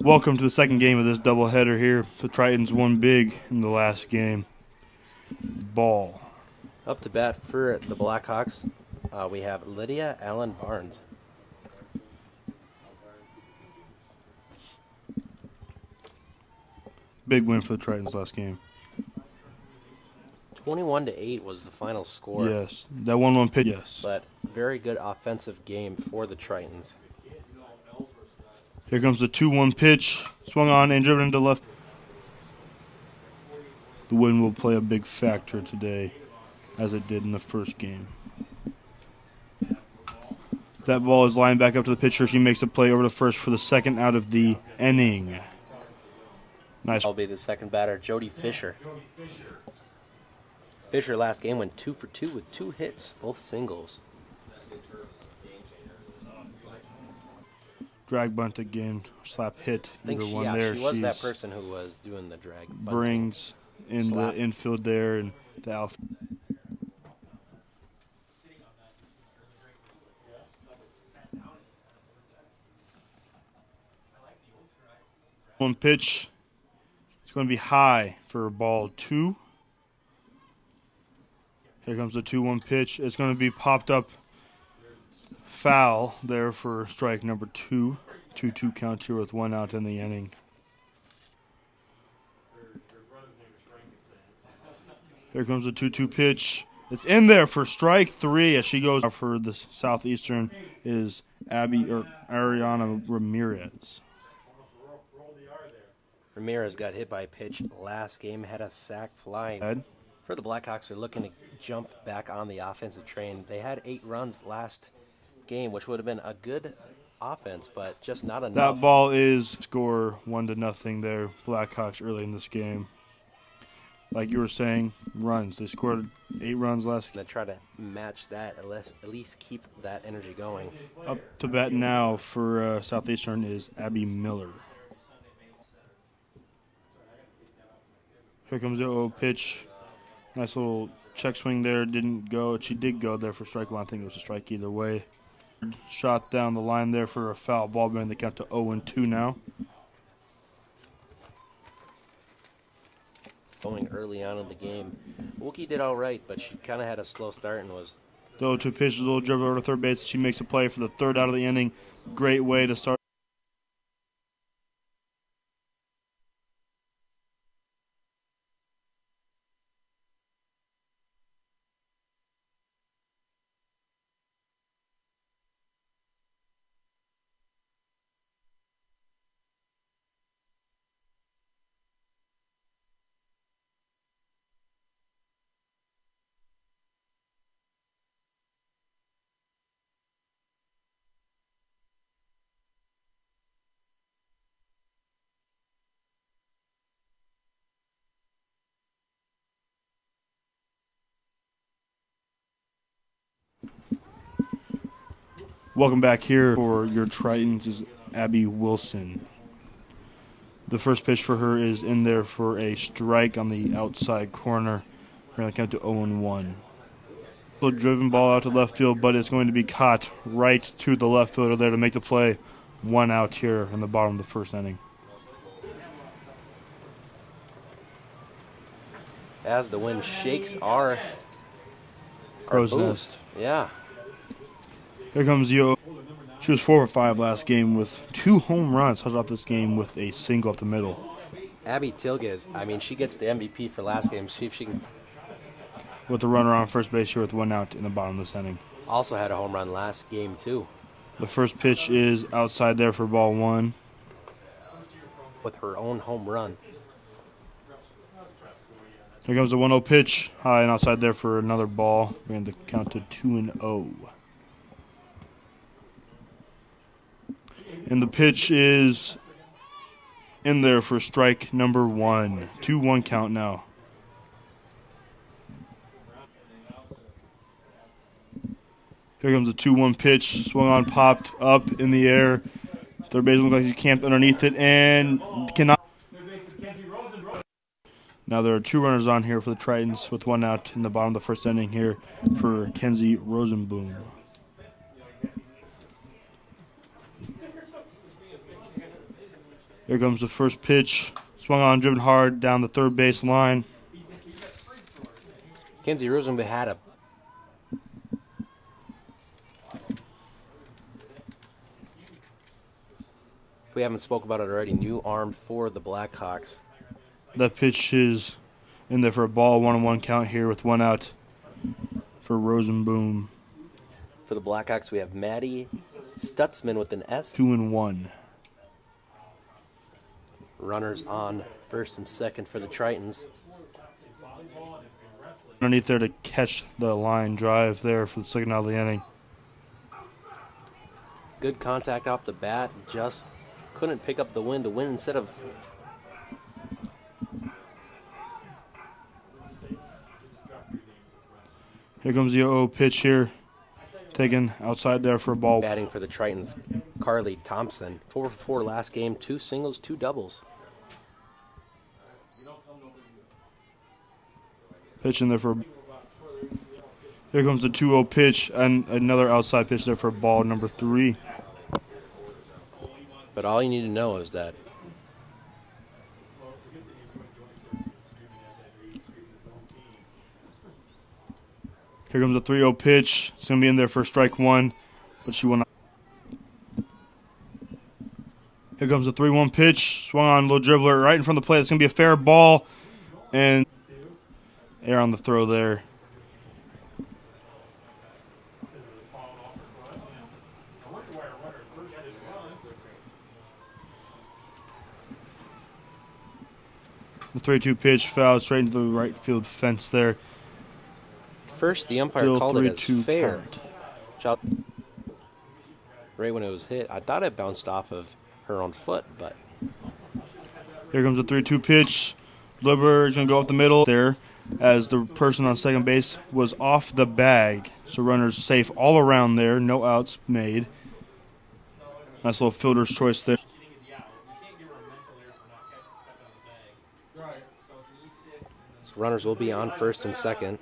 Welcome to the second game of this doubleheader here. The Tritons won big in the last game. Ball. Up to bat for the Blackhawks, we have Lydia Allen Barnes. Big win for the Tritons last game. 21-8 was the final score. Yes. That 1-1 pitch. Yes. But very good offensive game for the Tritons. Here comes the 2-1 pitch. Swung on and driven into left. The wind will play a big factor today, as it did in the first game. That ball is lined back up to the pitcher. She makes a play over to first for the second out of the inning. Nice. That'll be the second batter, Jody Fisher. Fisher last game went 2 for 2 with 2 hits, both singles. Drag bunt again, slap hit. I think Either she one there. was that person who was doing the drag bunt. Brings in Slap. the infield there and the outfield. One pitch. It's going to be high for ball 2. Here comes the 2-1 pitch. It's going to be popped up foul there for strike number 2. 2-2 count here with 1 out in the inning. Here comes the 2-2 pitch. It's in there for strike 3 as she goes. For the Southeastern is Ariana Ramirez. Ramirez got hit by a pitch last game, had a sack fly. For the Blackhawks, they're looking to jump back on the offensive train. They had 8 runs last game, which would have been a good offense, but just not enough. That ball is score 1-0 there. Blackhawks early in this game. Like you were saying, runs. They scored 8 runs last game. They try to match that, at least keep that energy going. Up to bat now for Southeastern is Abby Miller. Here comes the 0 pitch. Nice little check swing there. Didn't go. She did go there for strike 1. I think it was a strike either way. Shot down the line there for a foul ball, bringing the count to 0-2 now. Going early on in the game. Wookie did all right, but she kind of had a slow start and was... The 0-2 pitch, a little dribble over to third base. She makes a play for the 3rd out of the inning. Great way to start. Welcome back here for your Tritons is Abby Wilson. The first pitch for her is in there for a strike on the outside corner. We're going to count to 0-1. A driven ball out to left field, but it's going to be caught right to the left fielder there to make the play. 1 out here in the bottom of the first inning. As the wind shakes our Crow's booth. nest. Yeah. Here comes Yo. She was 4 for 5 last game with 2 home runs. Started off this game with a single up the middle. Abby Tilges, I mean, she gets the MVP for last game. See if she can... With the runner on first base here with 1 out in the bottom of this inning. Also had a home run last game, too. The first pitch is outside there for ball 1. With her own home run. Here comes the 1-0 pitch. High and outside there for another ball. Bringing the count to 2-0. And the pitch is in there for strike number 1. 2-1 count now. Here comes the 2-1 pitch. Swung on, popped up in the air. Third baseman looks like he camped underneath it and cannot. Now there are 2 runners on here for the Tritons with 1 out in the bottom of the first inning here for Kenzie Rosenboom. Here comes the first pitch. Swung on, driven hard down the third base line. Kenzie Rosenberg had a if we haven't spoke about it already, new arm for the Blackhawks. That pitch is in there for a ball, 1-1 count here with 1 out for Rosenboom. For the Blackhawks, we have Maddie Stutzman with an S. 2-1. Runners on first and second for the Tritons. Underneath there to catch the line drive there for the second out of the inning. Good contact off the bat, just couldn't pick up the win to win instead of. Here comes the 0-0 pitch here. Taken outside there for a ball. Batting for the Tritons, Carly Thompson. 4 for 4 last game, 2 singles, 2 doubles. Pitch in there for. Here comes the 2-0 pitch and another outside pitch there for ball number 3. But all you need to know is that here comes the 3-0 pitch. It's going to be in there for strike 1, but she will not. Here comes the 3-1 pitch. Swung on, little dribbler right in front of the plate. It's going to be a fair ball. And air on the throw there. The 3-2 pitch fouled straight into the right field fence there. first the umpire Still called it as 3-2 fair. count. Right when it was hit, I thought it bounced off of her own foot, but Here comes the 3-2 pitch. Libber is going to go up the middle there as the person on second base was off the bag. So runners safe all around there. No outs made. Nice little fielder's choice there. so runners will be on first and second.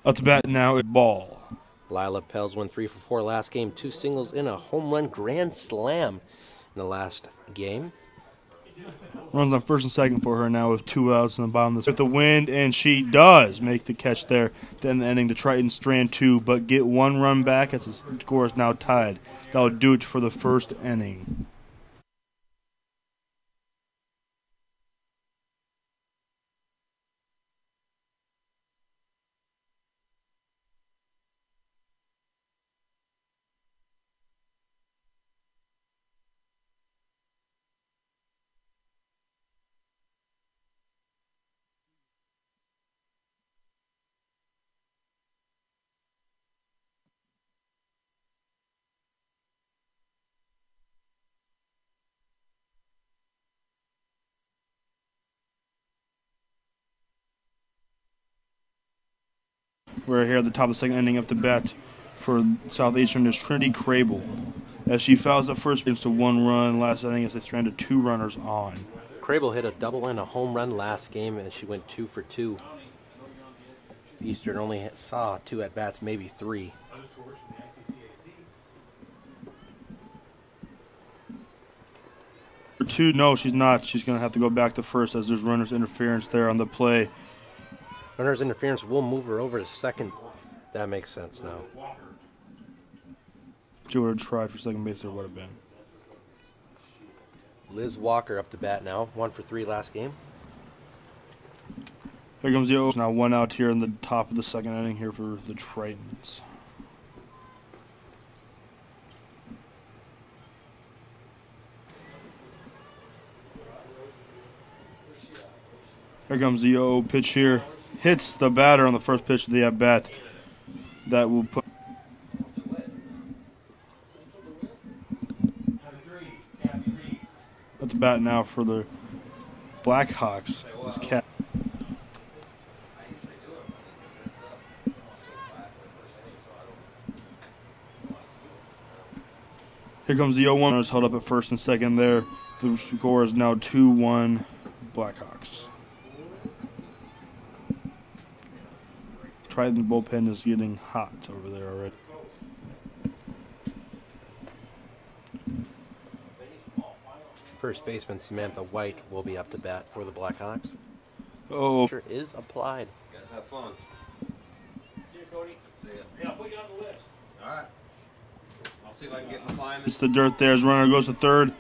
Up to bat now, it's ball. Lila Pels went 3 for 4 last game, 2 singles in a home run grand slam in the last game. Runs on first and second for her now with 2 outs in the bottom of the with the wind, and she does make the catch there to end the inning. The Tritons strand 2, but get 1 run back as the score is now tied. That'll do it for the first inning. We're here at the top of the second inning. Up to bat for Southeastern is Trinity Crable. As she fouls the first pitch to 1 run last inning as they stranded 2 runners on. Crable hit a double and a home run last game, and she went 2 for 2. Eastern only saw 2 at-bats, maybe 3. For 2, no, she's not. She's going to have to go back to first as there's runners interference there on the play. Runner's interference will move her over to second. That makes sense now. She would have tried for second base, there would have been. Liz Walker up to bat now, 1 for 3 last game. Here comes the 0. Now 1 out here in the top of the second inning here for the Tritons. Here comes the 0 pitch here. Hits the batter on the first pitch of the at-bat. That will put at the bat now for the Blackhawks. This cat. Here comes the 0-1. It's held up at first and second there. The score is now 2-1 Blackhawks. Triton bullpen is getting hot over there already. First baseman Samantha White will be up to bat for the Blackhawks. Oh, Pressure is applied. You guys have fun. See you, Cody. See ya. Hey, I'll put you on the list. All right. I'll see if I can get in the climate. it's the dirt there as runner goes to third.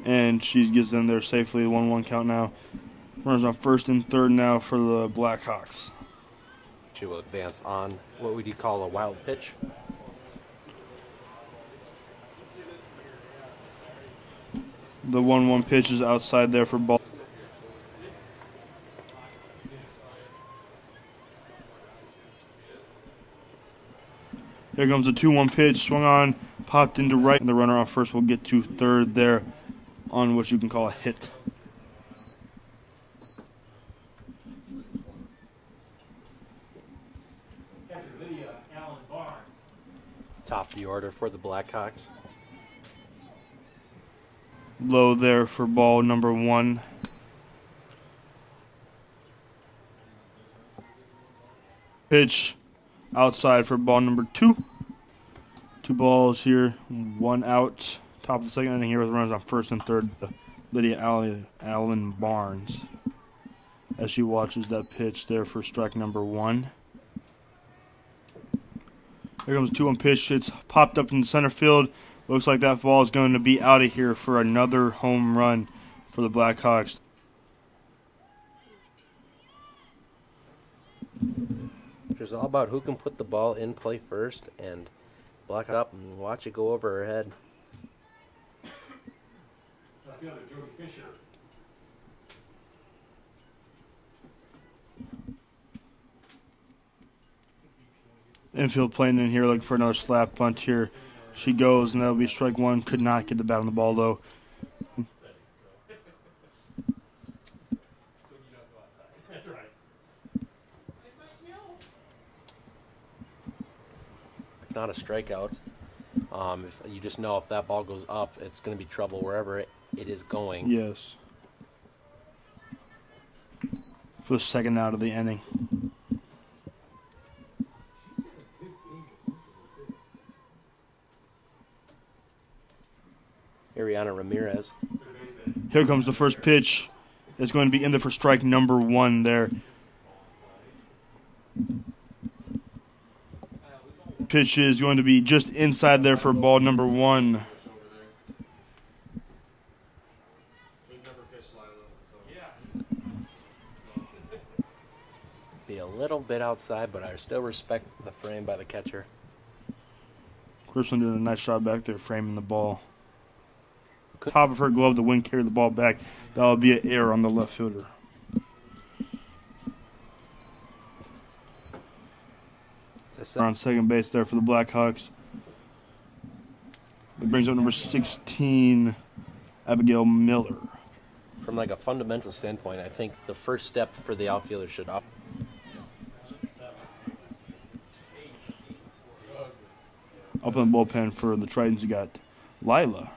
And she gets in there safely. 1-1 count now. Runners on first and third now for the Blackhawks. She will advance on what would you call a wild pitch. The 1-1 pitch is outside there for ball. Here comes the 2-1 pitch. Swung on, popped into right. And the runner on first will get to third there on what you can call a hit. Catcher Lydia Allen Barnes. Top of the order for the Blackhawks. Low there for ball number 1. Pitch outside for ball number 2. 2 balls here, 1 out. Top of the second inning here with runners on first and third. Lydia Allen Barnes as she watches that pitch there for strike number 1. Here comes the 2-1 pitch. It's popped up in the center field. Looks like that ball is going to be out of here for another home run for the Blackhawks. It's all about who can put the ball in play first and block it up and watch it go over her head. Left fielder Jody Fisher. Infield playing in here looking for another slap bunt here. She goes, and that'll be strike 1. Could not get the bat on the ball, though. So you don't go outside. That's right. If not a strikeout, if you just know if that ball goes up, it's going to be trouble wherever it is going. Yes. For the second out of the inning. Ariana Ramirez. Here comes the first pitch. It's going to be in there for strike number 1 there. Pitch is going to be just inside there for ball number 1. Be a little bit outside, but I still respect the frame by the catcher. Clifton doing a nice job back there framing the ball. Top of her glove, the wind carried the ball back. That'll be an error on the left fielder. On second base there for the Blackhawks. It brings up number 16, Abigail Miller. From like a fundamental standpoint, I think the first step for the outfielder should up. Up in the bullpen for the Tritons, you got Lila.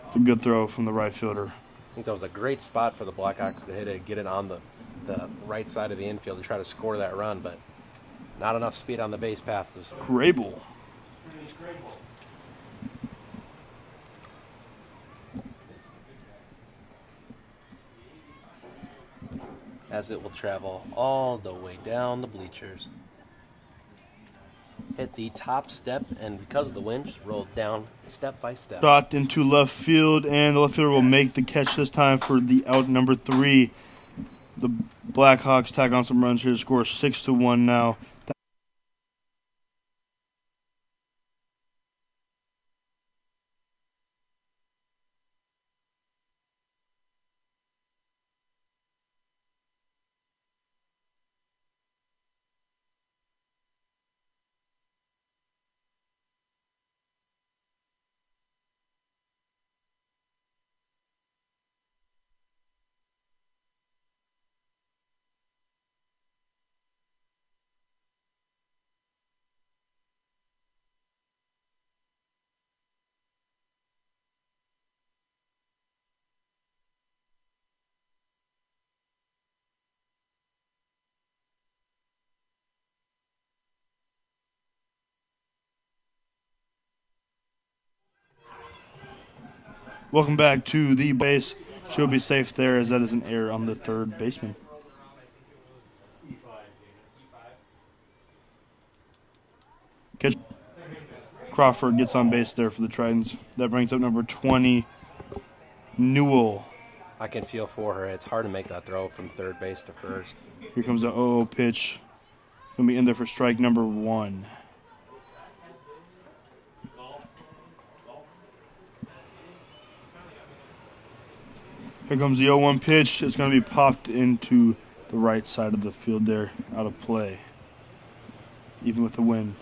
It's a good throw from the right fielder. I think that was a great spot for the Blackhawks to hit it, get it on the right side of the infield to try to score that run, but not enough speed on the base path. Grable. As it will travel all the way down the bleachers. Hit the top step, and because of the wind, just rolled down step by step. Shot into left field, and the left fielder will make the catch this time for the out number 3. The Blackhawks tack on some runs here, score 6-1 now. Welcome back to the base. She'll be safe there as that is an error on the third baseman. Catch. Crawford gets on base there for the Tritons. That brings up number 20, Newell. I can feel for her. It's hard to make that throw from third base to first. Here comes the 0-0 pitch. Going to be in there for strike number 1. Here comes the 0-1 pitch. It's going to be popped into the right side of the field there, out of play, even with the wind.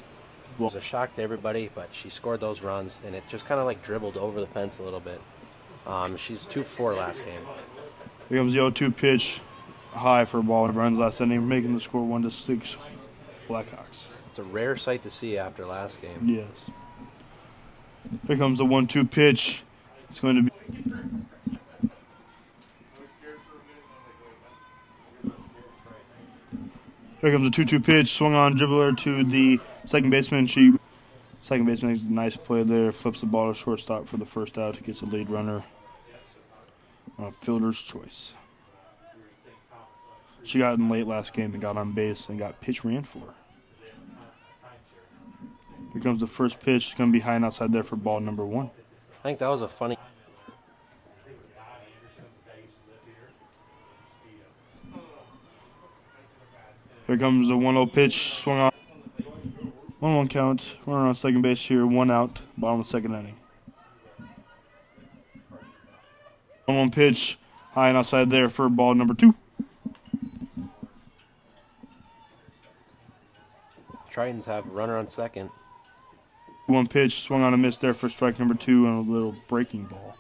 It was a shock to everybody, but she scored those runs, and it just kind of like dribbled over the fence a little bit. She's 2-4 last game. Here comes the 0-2 pitch. High for a ball. Runs last inning, making the score 1-6 Blackhawks. It's a rare sight to see after last game. Yes. Here comes the 1-2 pitch. It's going to be... Here comes the 2-2 pitch. Swung on dribbler to the second baseman. Second baseman makes a nice play there. Flips the ball to shortstop for the first out. Gets a lead runner on a fielder's choice. She got in late last game and got on base and got pitch ran for. Here comes the first pitch. It's going to be high and outside there for ball number 1. I think that was a funny... Here comes the 1-0 pitch. Swung on. 1-1 count. Runner on second base here. 1 out. Bottom of the second inning. 1-1 pitch. High and outside there for ball number 2. Tritons have a runner on second. 1 pitch. Swung on a miss there for strike number 2 and a little breaking ball.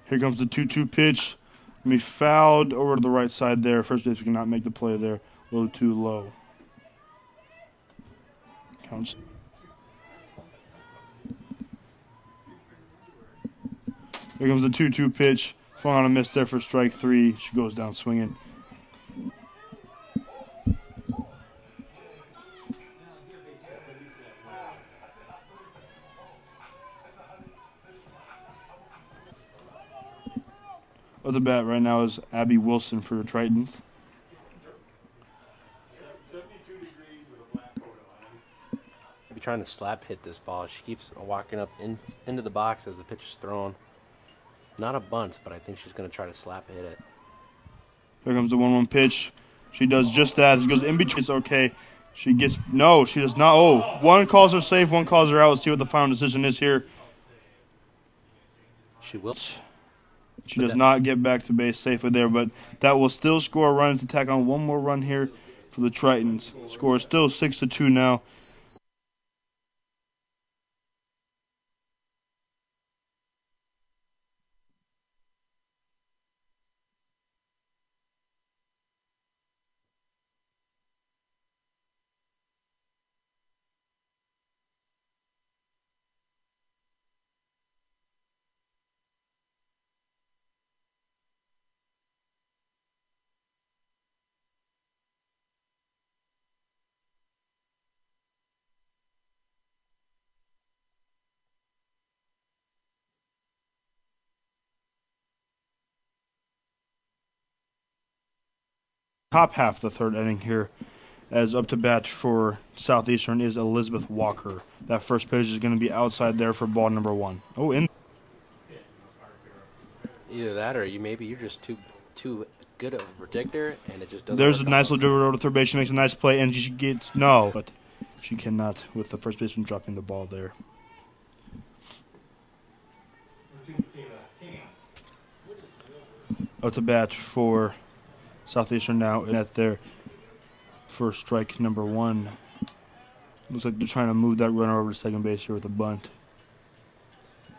Here comes the 2-2 pitch. Going to be fouled over to the right side there. First base cannot make the play there. Low too low. Counts. Here comes the 2-2 pitch. Swung on a miss there for strike 3. She goes down swinging. At the bat right now is Abby Wilson for the Tritons. 72 degrees with a black coat on. Be trying to slap hit this ball. She keeps walking up into the box as the pitch is thrown. Not a bunt, but I think she's going to try to slap hit it. Here comes the 1-1 pitch. She does just that. She goes in between. It's okay. She gets... No, she does not. Oh, one calls her safe, one calls her out. Let's see what the final decision is here. She will... She does not get back to base safely there, but that will still score a run. It's attack on one more run here for the Tritons. Score is still 6-2 now. Top half of the third inning here, as up to bat for Southeastern is Elizabeth Walker. That first pitch is going to be outside there for ball number 1. Oh, in. Either that or you're just too good of a predictor, and it just doesn't. There's a nice little dribble over to third base. She makes a nice play, and she gets no, but she cannot with the first baseman dropping the ball there. Up to bat for Southeastern now at their first strike number 1. Looks like they're trying to move that runner over to second base here with a bunt.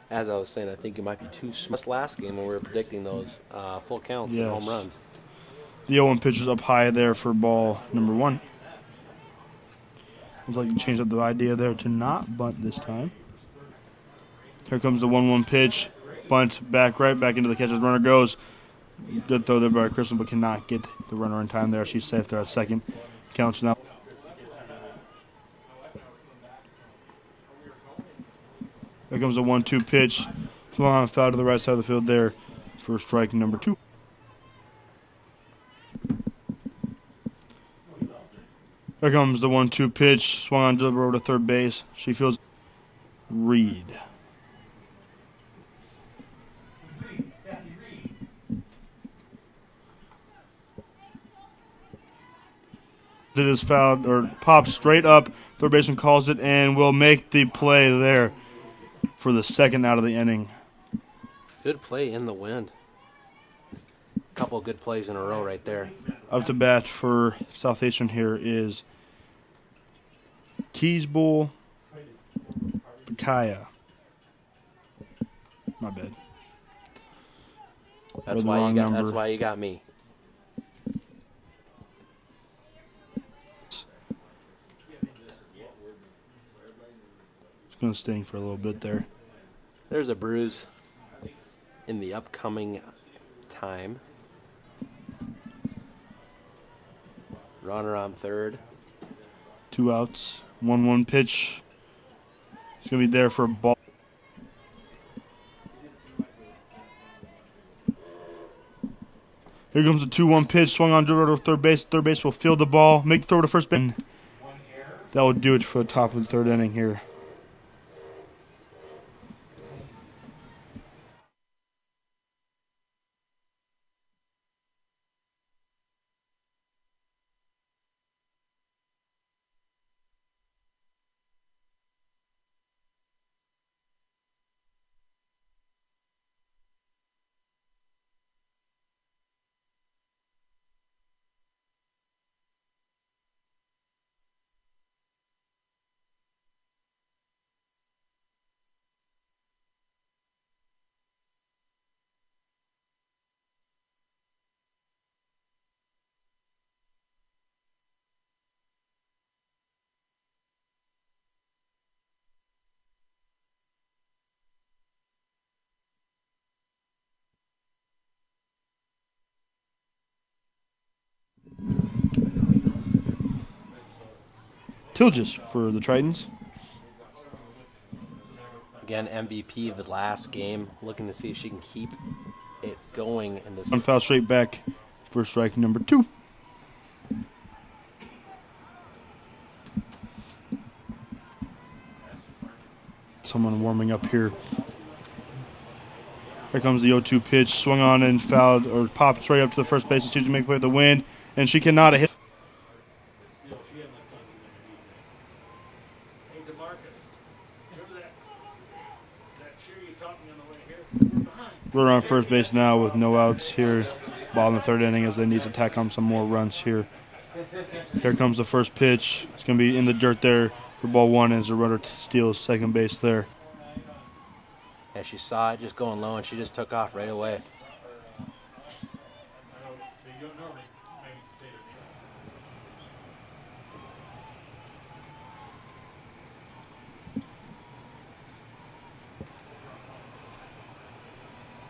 As I was saying, I think it might be too smart last game when we were predicting those full counts and home runs. The 0-1 pitch is up high there for ball number 1. Looks like you changed up the idea there to not bunt this time. Here comes the 1-1 pitch. Bunt right back into the catcher's runner goes. Good throw there by Crystal, but cannot get the runner in time there. She's safe there at second. Counts now. Here comes a 1-2 pitch. Swung on, foul to the right side of the field there for strike number 2. Here comes the 1-2 pitch. Swung on, delivered over to third base. She feels Reed. It is fouled or popped straight up. Third baseman calls it and will make the play there for the second out of the inning. Good play in the wind. Couple good plays in a row right there. Up to bat for Southeastern here is Keysbull Kaya. My bad. That's the why wrong you got. number. That's why you got me. It's going to sting for a little bit there. There's a bruise in the upcoming time. Runner on third. 2 outs. 1-1 pitch. It's going to be there for a ball. Here comes a 2-1 pitch. Swung on, dribble to third base. Third base will field the ball. Make the throw to first base. That will do it for the top of the third inning here. Tilges for the Tritons. Again, MVP of the last game. Looking to see if she can keep it going in this. One foul straight back for strike number 2. Someone warming up here. Here comes the 0-2 pitch. Swung on and fouled or popped straight up to the first base. And she's to make play with the wind. And she cannot hit. We're on first base now with no outs here. Ball in the third inning as they need to tack on some more runs here. Here comes the first pitch. It's going to be in the dirt there for ball 1 as the runner steals second base there. Yeah, she saw it just going low and she just took off right away.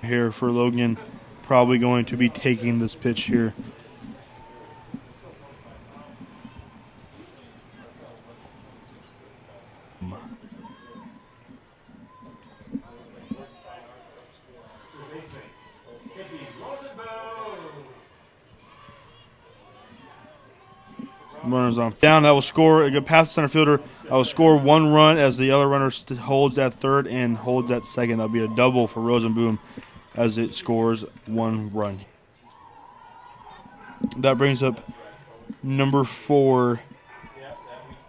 Here for Logan, probably going to be taking this pitch here. Runners on down. That will score. It get past the center fielder. That will score 1 run as the other runner holds at third and holds at second. That'll be a double for Rosenboom as it scores 1 run. That brings up number 4,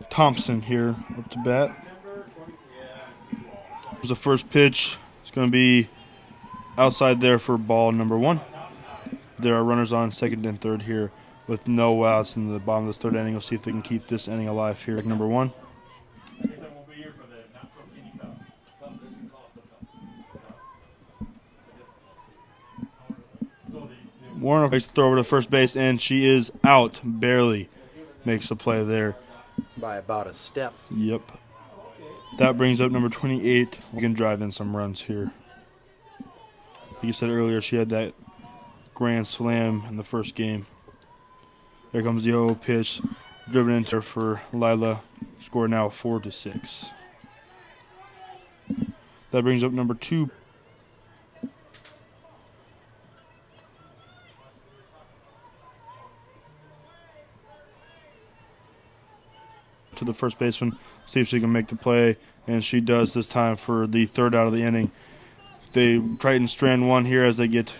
Thompson here up to bat. There's the first pitch. It's going to be outside there for ball number 1. There are runners on second and third here with no outs in the bottom of this third inning. We'll see if they can keep this inning alive here. Number 1. Warner makes the throw over to first base, and she is out. Barely makes the play there. By about a step. Yep. That brings up number 28. We can drive in some runs here. Like you said earlier, she had that grand slam in the first game. There comes the 0 pitch. Driven into for Lila. Score now 4-6. That brings up number 2. To the first baseman, see if she can make the play, and she does this time for the 3rd out of the inning. They Tritons strand 1 here as they get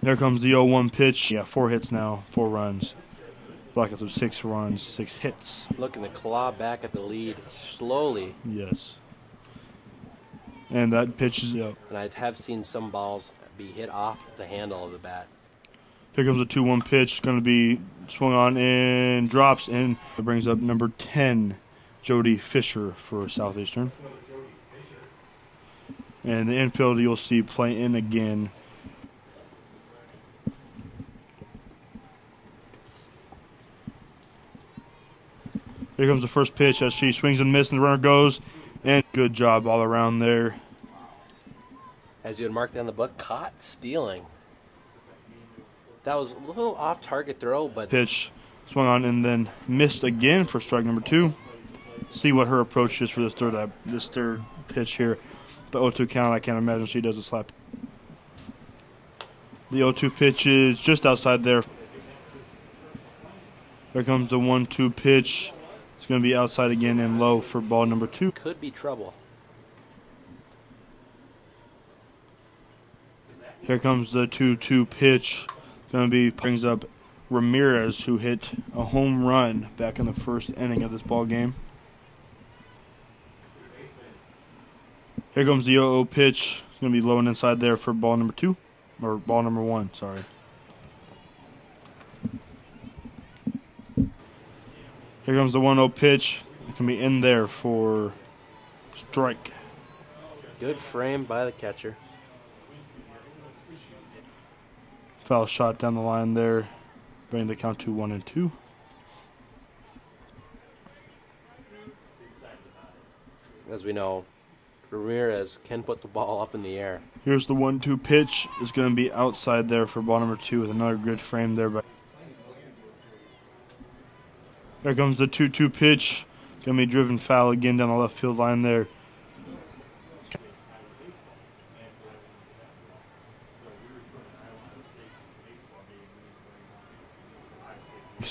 There comes the 0-1 pitch. Yeah, 4 hits now, 4 runs. Blackhawks have 6 runs, 6 hits. Looking to claw back at the lead slowly. Yes. And that pitch is out. And I have seen some balls be hit off the handle of the bat. Here comes a 2-1 pitch. Going to be swung on and drops in. It brings up number 10, Jody Fisher for Southeastern. And the infield you'll see play in again. Here comes the first pitch as she swings and misses, and the runner goes. And good job all around there. As you had marked down the book, caught stealing. That was a little off-target throw, but Pitch swung on and then missed again for strike number 2. See what her approach is for this third pitch here. The 0-2 count, I can't imagine she does a slap. The 0-2 pitch is just outside there. There comes the 1-2 pitch. It's going to be outside again and low for ball number 2. could be trouble. Here comes the 2-2 pitch. Going to be brings up Ramirez, who hit a home run back in the first inning of this ball game. Here comes the 0-0 pitch. It's going to be low and inside there for ball number 2, or ball number 1. Sorry. Here comes the 1-0 pitch. It's going to be in there for strike. Good frame by the catcher. Foul shot down the line there, bringing the count to 1-2. As we know, Ramirez can put the ball up in the air. Here's the 1-2 pitch. It's going to be outside there for ball number 2 with another good frame there. There comes the 2-2 pitch. Going to be driven foul again down the left field line there.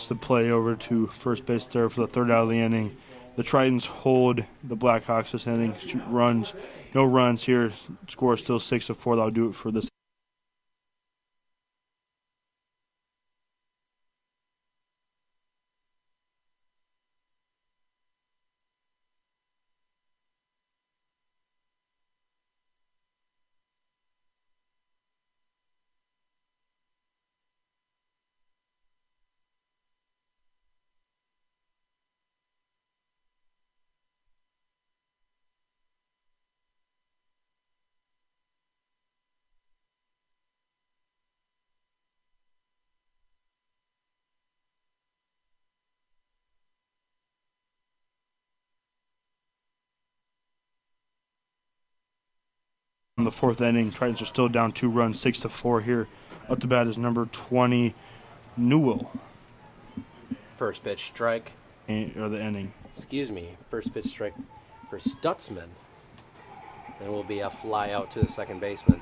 The play over to first base there for the 3rd out of the inning. The Tritons hold the Blackhawks this inning. Runs, no runs here. Score still 6-4. That'll do it for this. In the 4th inning, Tritons are still down 2 runs, 6-4 here. Up to bat is number 20, Newell. First pitch strike. Or the inning. Excuse me. First pitch strike for Stutzman. And it will be a fly out to the second baseman.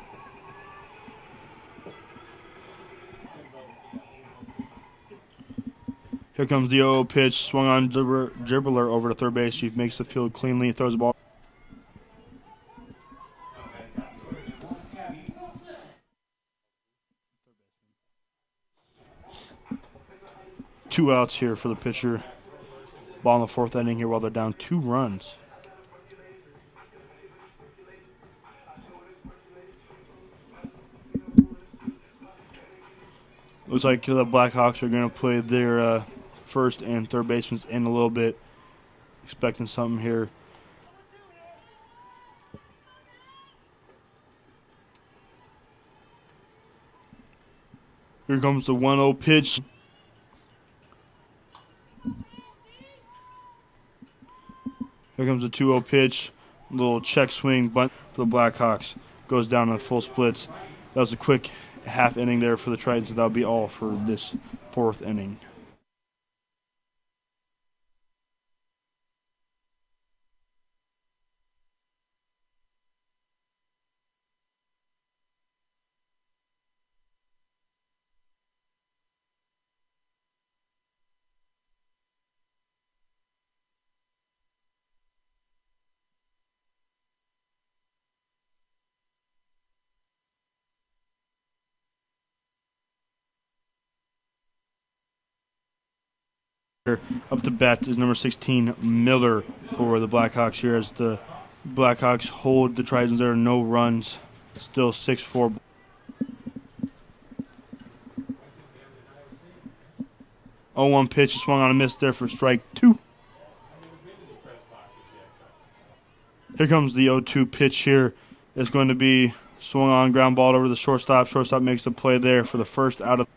Here comes the 0 pitch. Swung on dribbler over to third base. She makes the field cleanly. Throws the ball. 2 outs here for the pitcher. Ball in the 4th inning here while they're down 2 runs. Looks like the Blackhawks are going to play their first and third basemen in a little bit. Expecting something here. Here comes the 1-0 pitch. Here comes the 2-0 pitch. A little check swing bunt for the Blackhawks. Goes down on full splits. That was a quick half inning there for the Tritons. So that'll be all for this 4th inning. Up to bat is number 16, Miller, for the Blackhawks here as the Blackhawks hold the Tritons. There are no runs. Still 6-4. 0-1 pitch, swung on a miss there for strike 2. Here comes the 0-2 pitch here. It's going to be swung on, ground ball over the shortstop. Shortstop makes the play there for the first out of.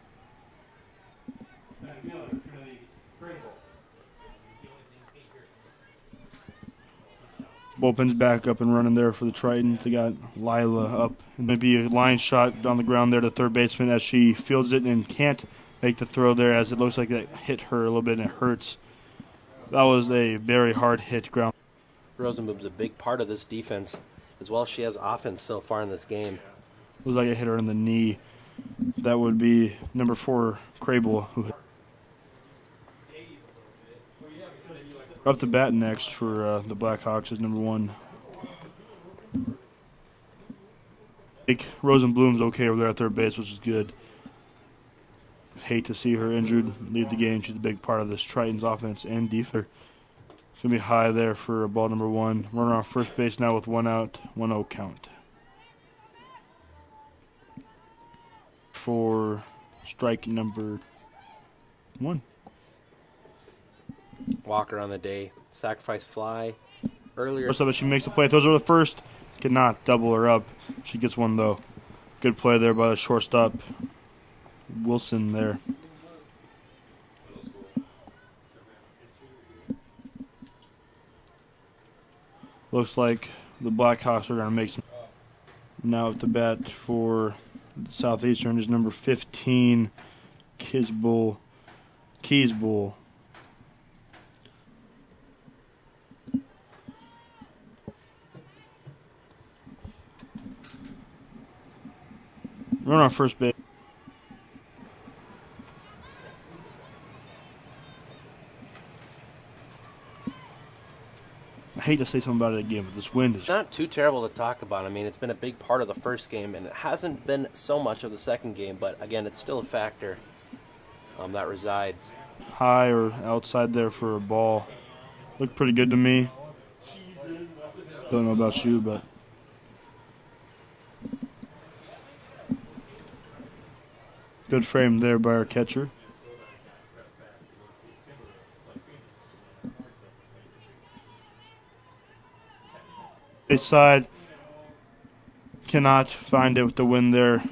Bullpen's back up and running there for the Tritons. They got Lila up. And maybe a line shot on the ground there to third baseman as she fields it and can't make the throw there, as it looks like that hit her a little bit and it hurts. That was a very hard hit ground. Rosenboom's a big part of this defense, as well as she has offense so far in this game. It was like it hit her in the knee. That would be number 4, Crable, who up to bat next for the Blackhawks is number 1. Rosenblum's okay over there at third base, which is good. Hate to see her injured, leave the game. She's a big part of this Tritons offense and defense. It's going to be high there for ball number 1. Runner on first base now with 1 out, 1-0 count. For strike number 1. Walker on the day. Sacrifice fly. Earlier. First up, she makes the play. Throws her the first. Cannot double her up. She gets one, though. Good play there by the shortstop. Wilson there. Looks like the Blackhawks are going to make some. Now at the bat for the Southeastern is number 15, Keysbull. Run on first base. I hate to say something about it again, but this wind is not too terrible to talk about. I mean, it's been a big part of the first game, and it hasn't been so much of the second game, but again, it's still a factor that resides. High or outside there for a ball. Looked pretty good to me. Don't know about you, but good frame there by our catcher. Base side cannot find it with the wind there,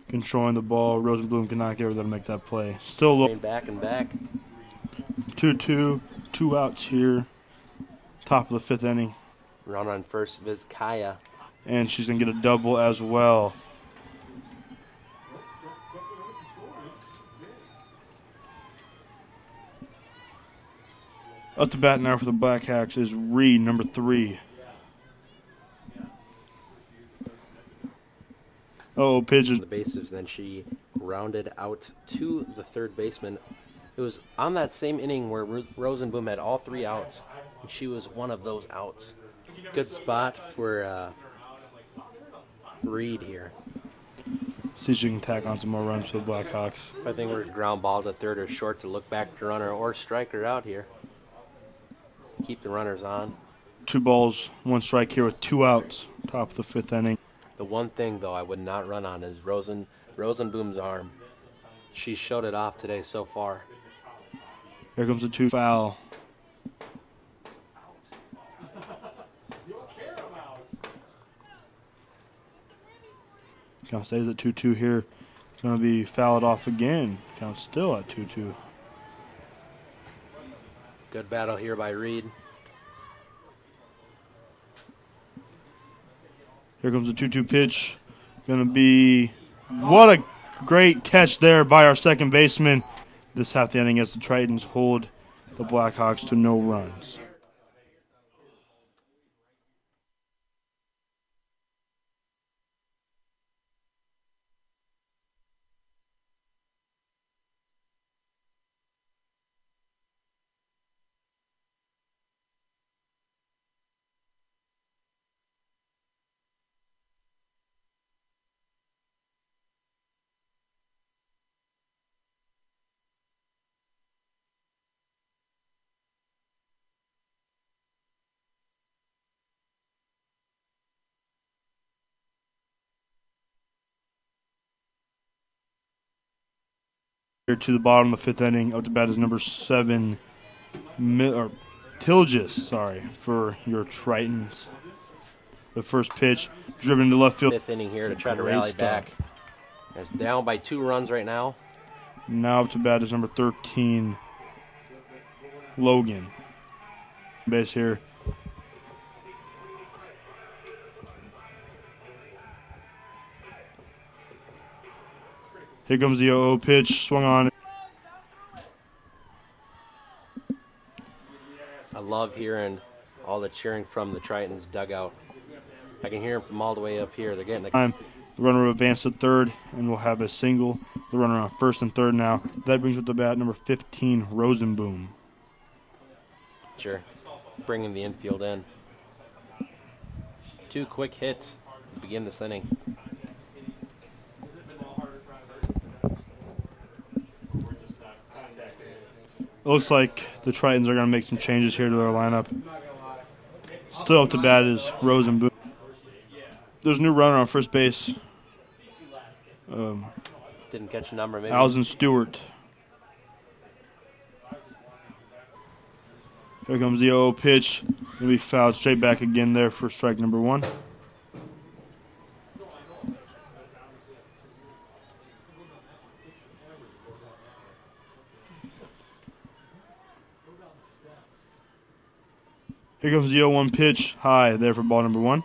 controlling the ball. Rosenblum cannot get over there to make that play. Still low. Back and back. 2-2, 2 outs here. Top of the 5th inning. Run on first, Vizcaya. And she's going to get a double as well. Up to bat now for the Blackhawks is Reed, number 3. Oh, pigeon. The bases, then she rounded out to the third baseman. It was on that same inning where Rosenboom had all 3 outs, and she was one of those outs. Good spot for Reed here. See if she can tack on some more runs for the Blackhawks. I think we're ground ball to third or short to look back to runner or striker out here. Keep the runners on. 2 balls, 1 strike here with 2 outs. Top of the 5th inning. The one thing, though, I would not run on is Rosenboom's arm. She showed it off today so far. Here comes the 2 foul. Count stays at 2-2 here. It's going to be fouled off again. Count still at 2-2. Good battle here by Reed. Here comes the 2-2 pitch. Going to be... What a great catch there by our second baseman. This half the inning as the Tritons hold the Blackhawks to no runs. Here to the bottom of the 5th inning. Up to bat is number 7, Tilgis, for your Tritons. The first pitch, driven to left field. 5th inning here to try to Great rally start. back. It's down by 2 runs right now. Now up to bat is number 13, Logan. Base here. Here comes the 0-0 pitch, swung on. I love hearing all the cheering from the Tritons dugout. I can hear them from all the way up here. They're getting Time. The runner will advance to third, and we'll have a single. The runner on first and third now. That brings up the bat number 15, Rosenboom. Sure. Bringing the infield in. 2 quick hits to begin this inning. It looks like the Tritons are going to make some changes here to their lineup. Still up to bat is Rosenboom. There's a new runner on first base. Didn't catch a number, maybe. Alison Stewart. Here comes the 0-0 pitch. It'll be fouled straight back again there for strike number 1. Here comes the 0-1 pitch. High there for ball number 1.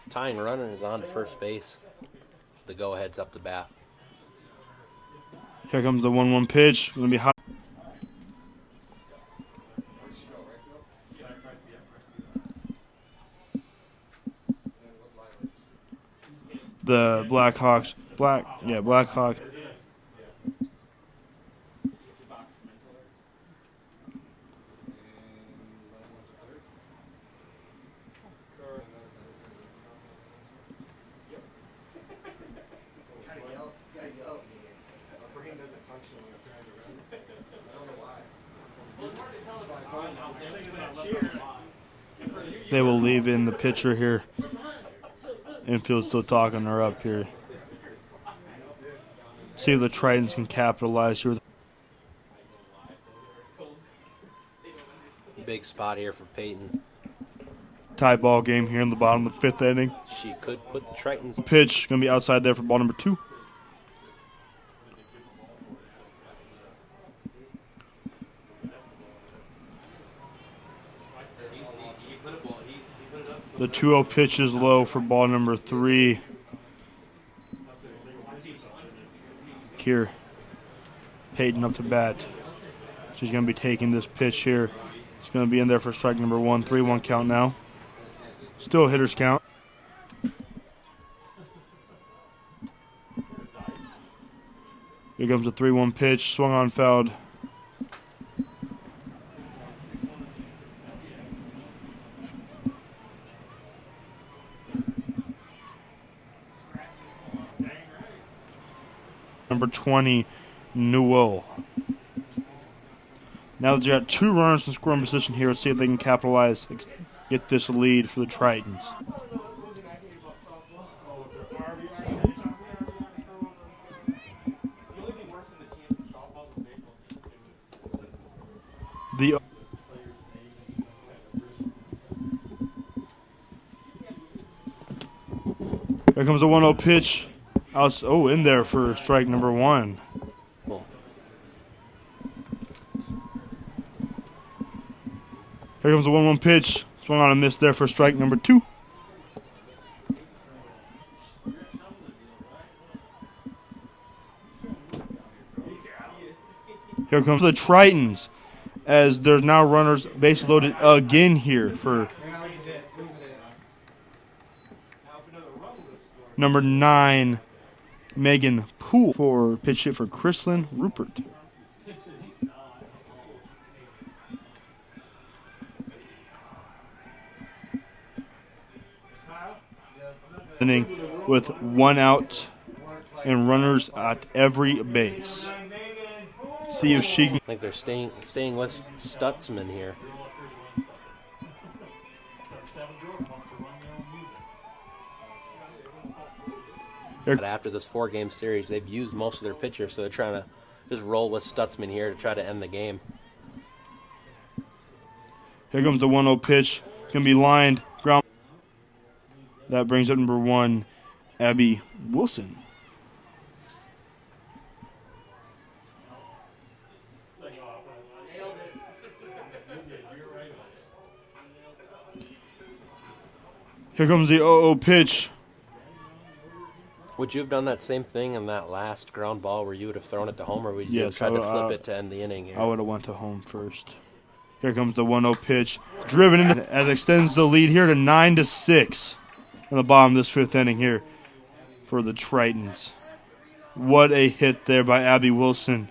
Tying runner is on to first base. The go-ahead's up to bat. Here comes the 1-1 pitch. Going to be high. The Blackhawks. Blackhawks. They will leave in the pitcher here. Infield's still talking her up here. See if the Tritons can capitalize here. Big spot here for Peyton. Tie ball game here in the bottom of the 5th inning. She could put the Tritons. Pitch going to be outside there for ball number 2. The 2-0 pitch is low for ball number 3. Here, Peyton up to bat. She's going to be taking this pitch here. It's going to be in there for strike number 1. 3-1 count now. Still a hitter's count. Here comes the 3-1 pitch. Swung on, fouled. number 20, Newell. Now they've got 2 runners in scoring position here. Let's see if they can capitalize, get this lead for the Tritons. The Here comes the 1-0 pitch. In there for strike number 1. Cool. Here comes the 1-1 pitch. Swung on and missed there for strike number 2. Here comes the Tritons, as there's now runners base loaded again here for number 9, Megan Poole, for pitch hit for Chrislyn Rupert. Inning with 1 out and runners at every base. See if she can. I think they're staying with Stutzman here. But after this 4-game series, they've used most of their pitchers, so they're trying to just roll with Stutzman here to try to end the game. Here comes the 1-0 pitch. It's going to be lined. Ground. That brings up number 1, Abby Wilson. Here comes the 0-0 pitch. Would you have done that same thing in that last ground ball where you would have thrown it to home, or would you have tried to flip it to end the inning here? I would have went to home first. Here comes the 1-0 pitch. Driven in as it extends the lead here to 9-6 in the bottom of this 5th inning here for the Tritons. What a hit there by Abby Wilson.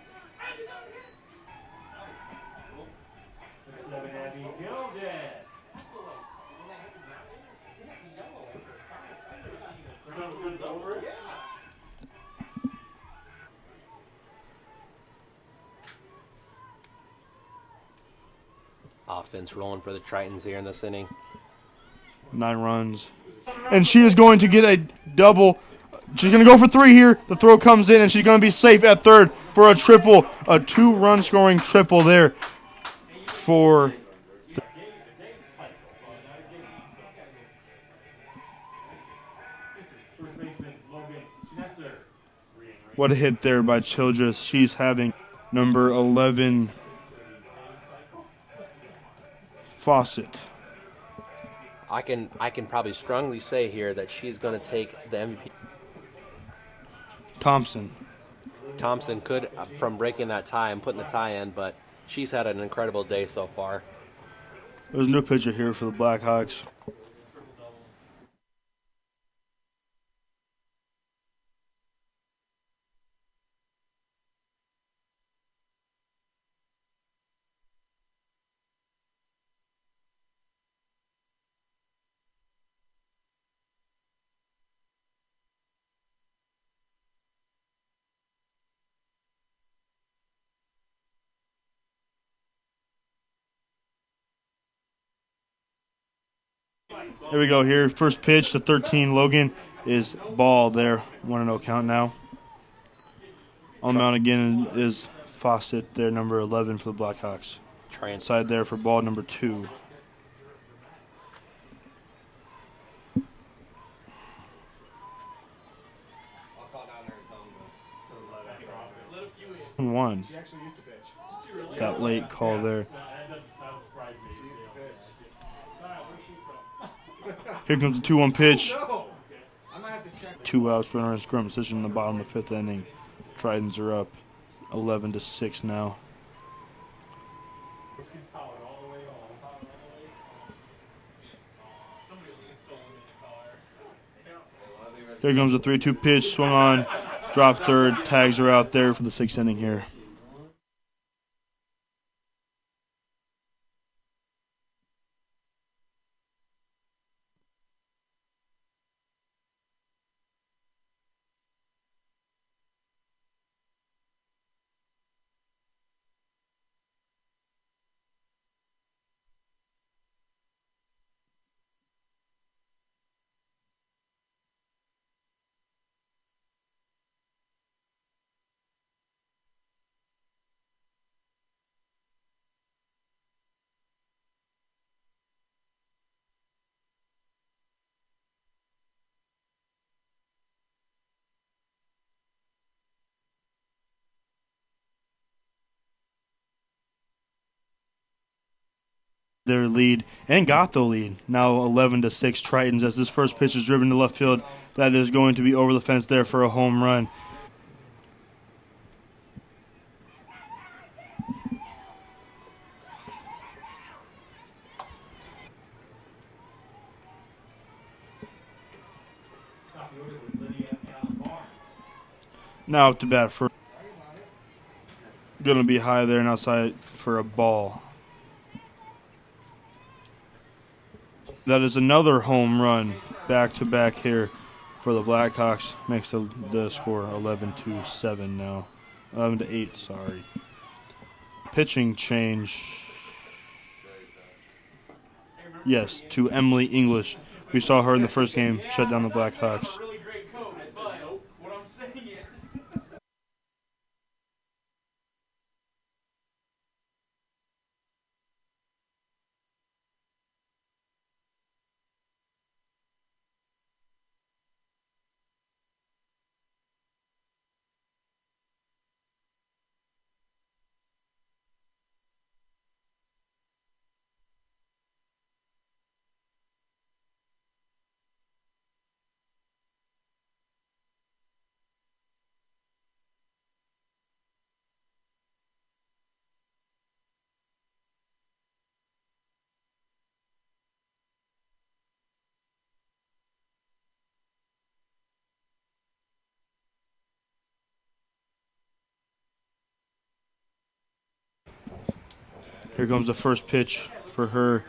Offense rolling for the Tritons here in this inning. 9 runs. And she is going to get a double. She's going to go for 3 here. The throw comes in, and she's going to be safe at third for a triple. A 2-run scoring triple there for the What a hit there by Childress. She's having number 11, Fawcett. I can probably strongly say here that she's going to take the MVP. Thompson could, from breaking that tie and putting the tie in, but she's had an incredible day so far. There's no pitcher here for the Blackhawks. Here we go here. First pitch to 13, Logan, is ball there. 1-0 count now. On the mound again is Fawcett there, number 11 for the Blackhawks. Inside there for ball number 2. One. That late call there. Here comes the 2-1 pitch. 2 outs, runner in scrum position in the bottom of the 5th inning. Tritons are up 11-6 now. Here comes the 3-2 pitch, swung on, drop third, tags are out there for the 6th inning here. their lead and got the lead. Now 11-6 Tritons as this first pitch is driven to left field. That is going to be over the fence there for a home run. Now up to bat for going to be high there and outside for a ball. That is another home run back-to-back here for the Blackhawks. Makes the score 11-7 now. 11-8, sorry. Pitching change. Yes, to Emily English. We saw her in the first game shut down the Blackhawks. Here comes the first pitch for her.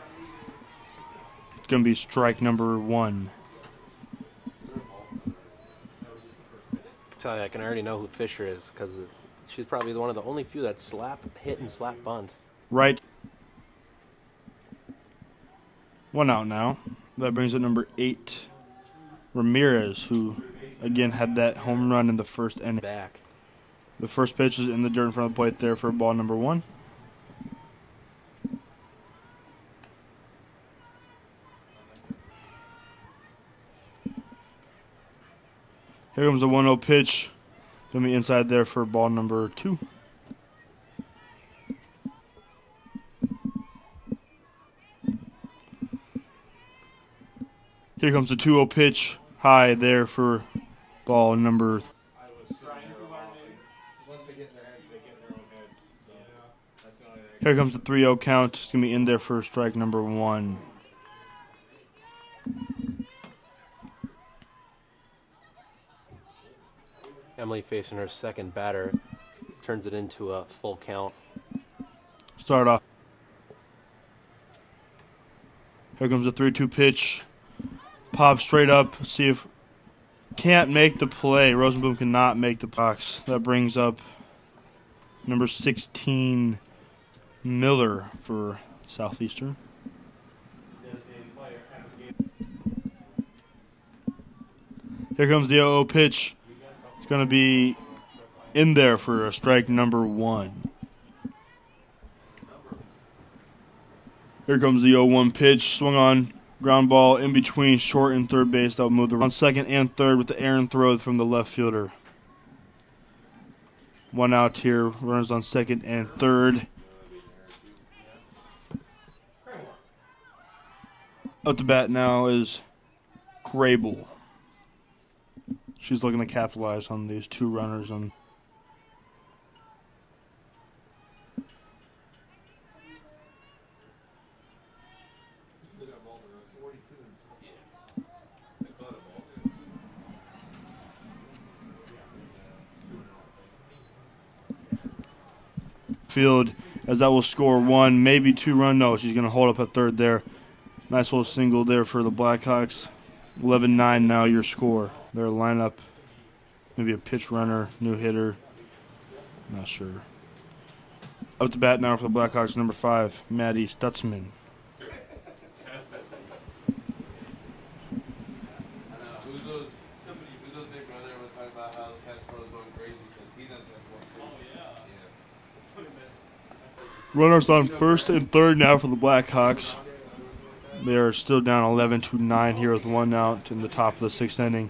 It's going to be strike number 1. Tell you, I can already know who Fisher is because she's probably one of the only few that hit and slap bunt. Right. 1 out now. That brings up number 8, Ramirez, who again had that home run in the first inning. Back. The first pitch is in the dirt in front of the plate there for ball number 1. Here comes the 1-0 pitch. Going to be inside there for ball number 2. Here comes the 2-0 pitch. High there for ball number 3. Here comes the 3-0 count. It's going to be in there for strike number 1. Emily facing her second batter turns it into a full count. Start off. Here comes the 3-2 pitch. Pop straight up. See if can't make the play. Rosenblum cannot make the box. That brings up number 16, Miller for Southeastern. Here comes the 0-0 pitch. It's going to be in there for a strike number 1. Here comes the 0-1 pitch. Swung on. Ground ball in between short and third base. That will move the run. On second and third with the errant throw from the left fielder. 1 out here. Runners on second and third. Up to bat now is Grable. She's looking to capitalize on these 2 runners. Field, as that will score 1, maybe 2 run. No, she's going to hold up at third there. Nice little single there for the Blackhawks. 11-9 now your score. Their lineup, maybe a pitch runner, new hitter. Not sure. Up to bat now for the Blackhawks, number 5, Maddie Stutzman. Who's those big brother was talking about how the cat was going crazy since he doesn't have one. Oh, yeah. Runners on first and third now for the Blackhawks. They are still down 11-9 here with 1 out in the top of the 6th inning.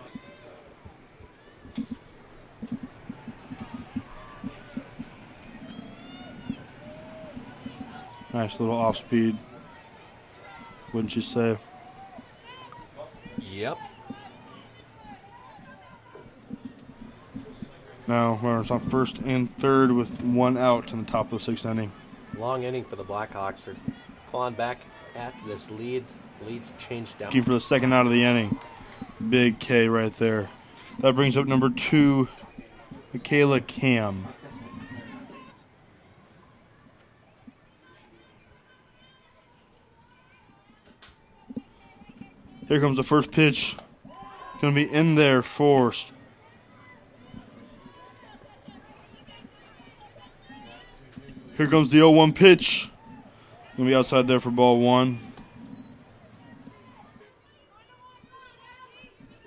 Nice little off speed wouldn't you say? Yep. Now runners on first and third with 1 out in the top of the 6th inning. Long inning for the Blackhawks. They're clawing back at this leads. Leads changed down. Looking for the 2nd out of the inning. Big K right there. That brings up number 2, Michaela Cam. Here comes the first pitch. Going to be in there for. Here comes the 0-1 pitch. Going to be outside there for ball 1.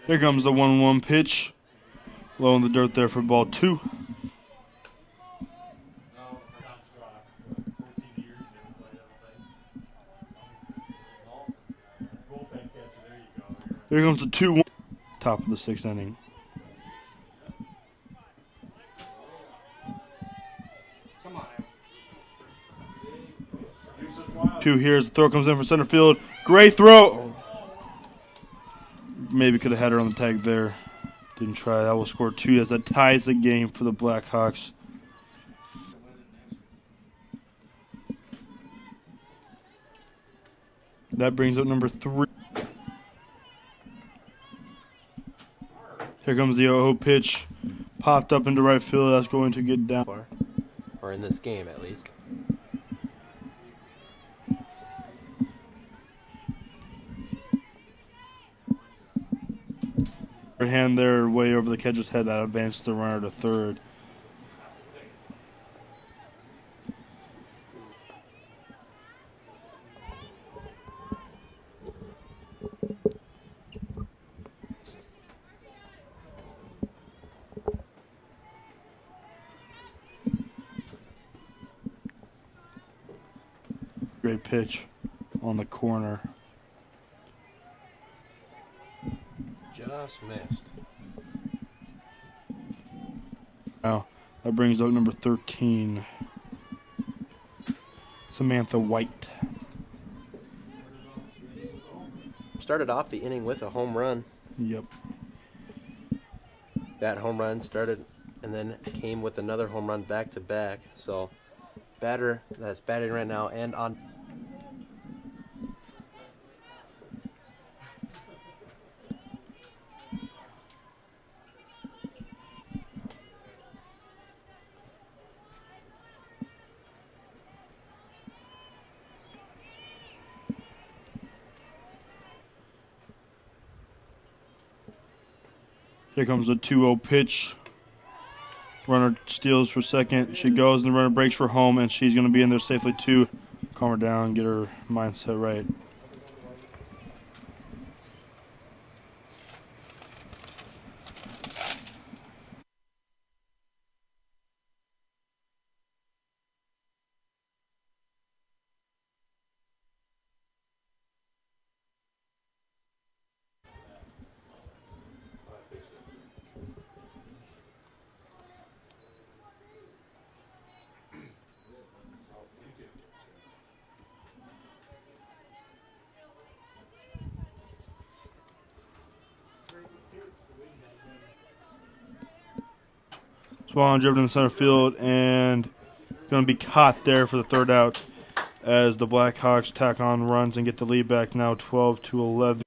Here comes the 1-1 pitch. Low in the dirt there for ball 2. Here comes the 2-1. Top of the 6th inning. Two here as the throw comes in for center field. Great throw. Maybe could have had her on the tag there. Didn't try. That will score 2 as that ties the game for the Blackhawks. That brings up number 3. Here comes the 0-0 pitch. Popped up into right field. That's going to get down. Or in this game, at least. Hand there way over the catcher's head. That advances the runner to third. Great pitch on the corner. Just missed. Now, that brings up number 13, Samantha White. Started off the inning with a home run. Yep. That home run started and then came with another home run back to back. So, batter that's batting right now and on. Here comes a 2-0 pitch. Runner steals for second. She goes, and the runner breaks for home, and she's going to be in there safely too. Calm her down, get her mindset right. Swan driven in the center field and going to be caught there for the 3rd out as the Blackhawks tack on runs and get the lead back now 12-11.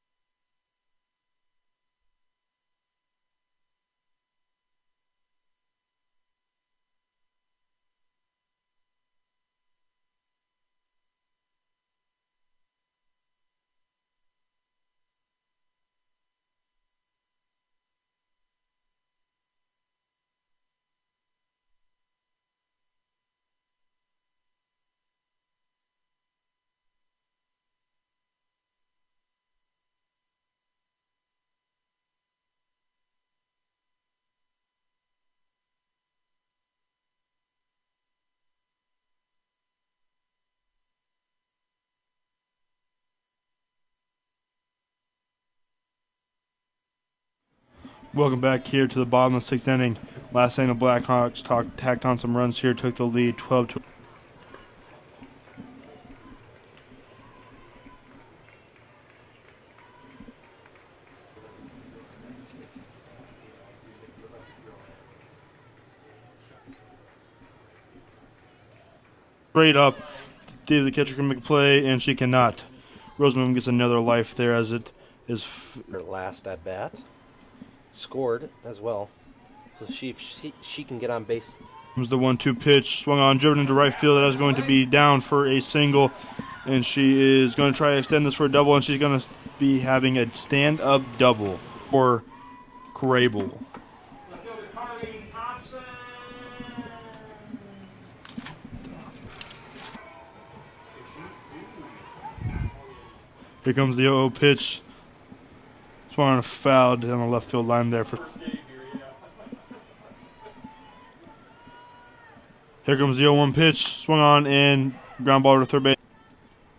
Welcome back here to the bottom of the 6th inning. Last inning, the Blackhawks tacked on some runs here, took the lead 12-. straight up. The catcher can make a play, and she cannot. Roseman gets another life there as it is. Her last at bat. Scored as well. So she can get on base. Comes the 1-2 pitch. Swung on, driven into right field. That is going to be down for a single. And she is going to try to extend this for a double, and she's going to be having a stand-up double for Crable. Here comes the 0-0 pitch. Swung on a foul down the left field line there. Here comes the 0-1 pitch. Swung on and ground ball to third base.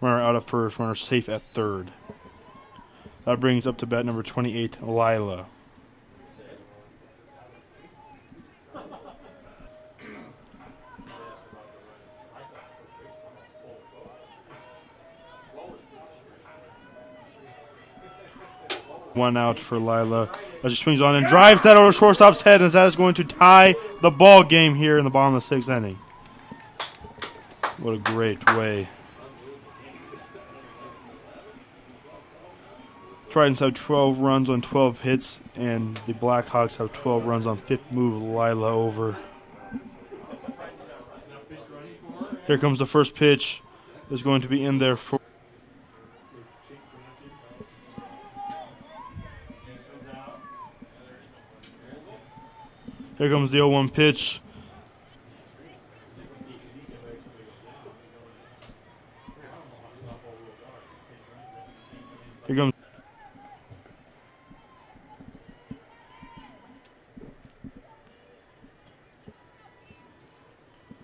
Runner out at first. Runner safe at third. That brings up to bat number 28, Lila. One out for Lila as she swings on and drives that over shortstop's head, as that is going to tie the ball game here in the bottom of the 6th inning. What a great way. Tritons have 12 runs on 12 hits, and the Blackhawks have 12 runs on 5th move Lila over. Here comes the first pitch. Is going to be in there for. Here comes the 0-1 pitch. Here comes.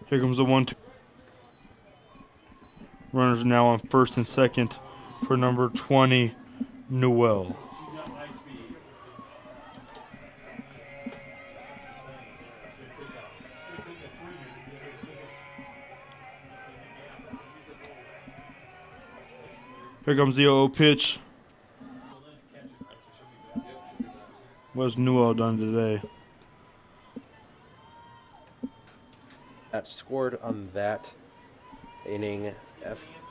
Here comes the 1-2. Runners are now on first and second for number 20, Noel. Here comes the 0-0 pitch. What's Noel done today? That scored on that inning.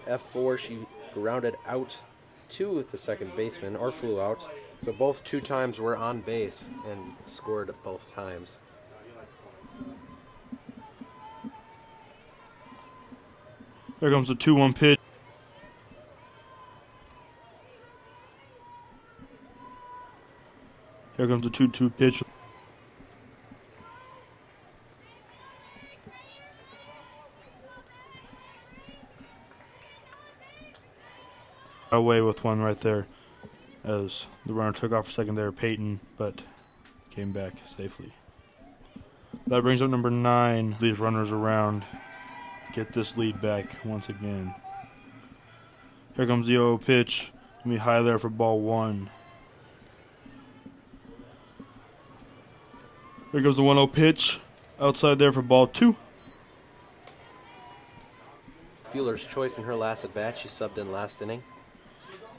F4, she grounded out to the second baseman, or flew out. So both 2 times were on base and scored both times. Here comes the 2-1 pitch. Here comes the 2-2 pitch. Away with one right there as the runner took off for second there, Peyton, but came back safely. That brings up number 9. These runners around get this lead back once again. Here comes the 0-0 pitch. Gonna be high there for ball 1. Here goes the 1-0 pitch. Outside there for ball 2. Fielder's choice in her last at bat. She subbed in last inning.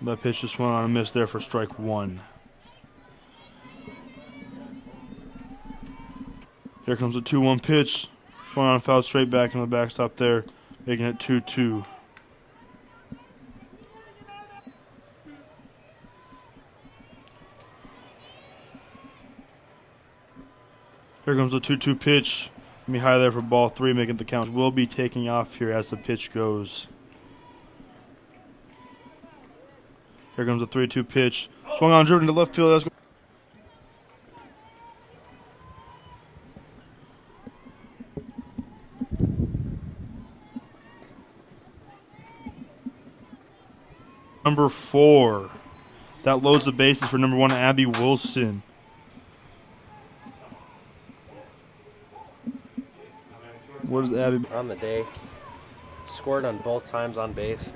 That pitch just went on a miss there for strike 1. Here comes the 2-1 pitch. Swung on a foul straight back in the backstop there, making it 2-2. Here comes the 2-2 pitch. Gonna be high there for ball 3, making the count. Will be taking off here as the pitch goes. Here comes the 3-2 pitch. Swung on, driven to left field. That's number 4. That loads the bases for number 1, Abby Wilson. What is Abby? On the day. Scored on both times on base.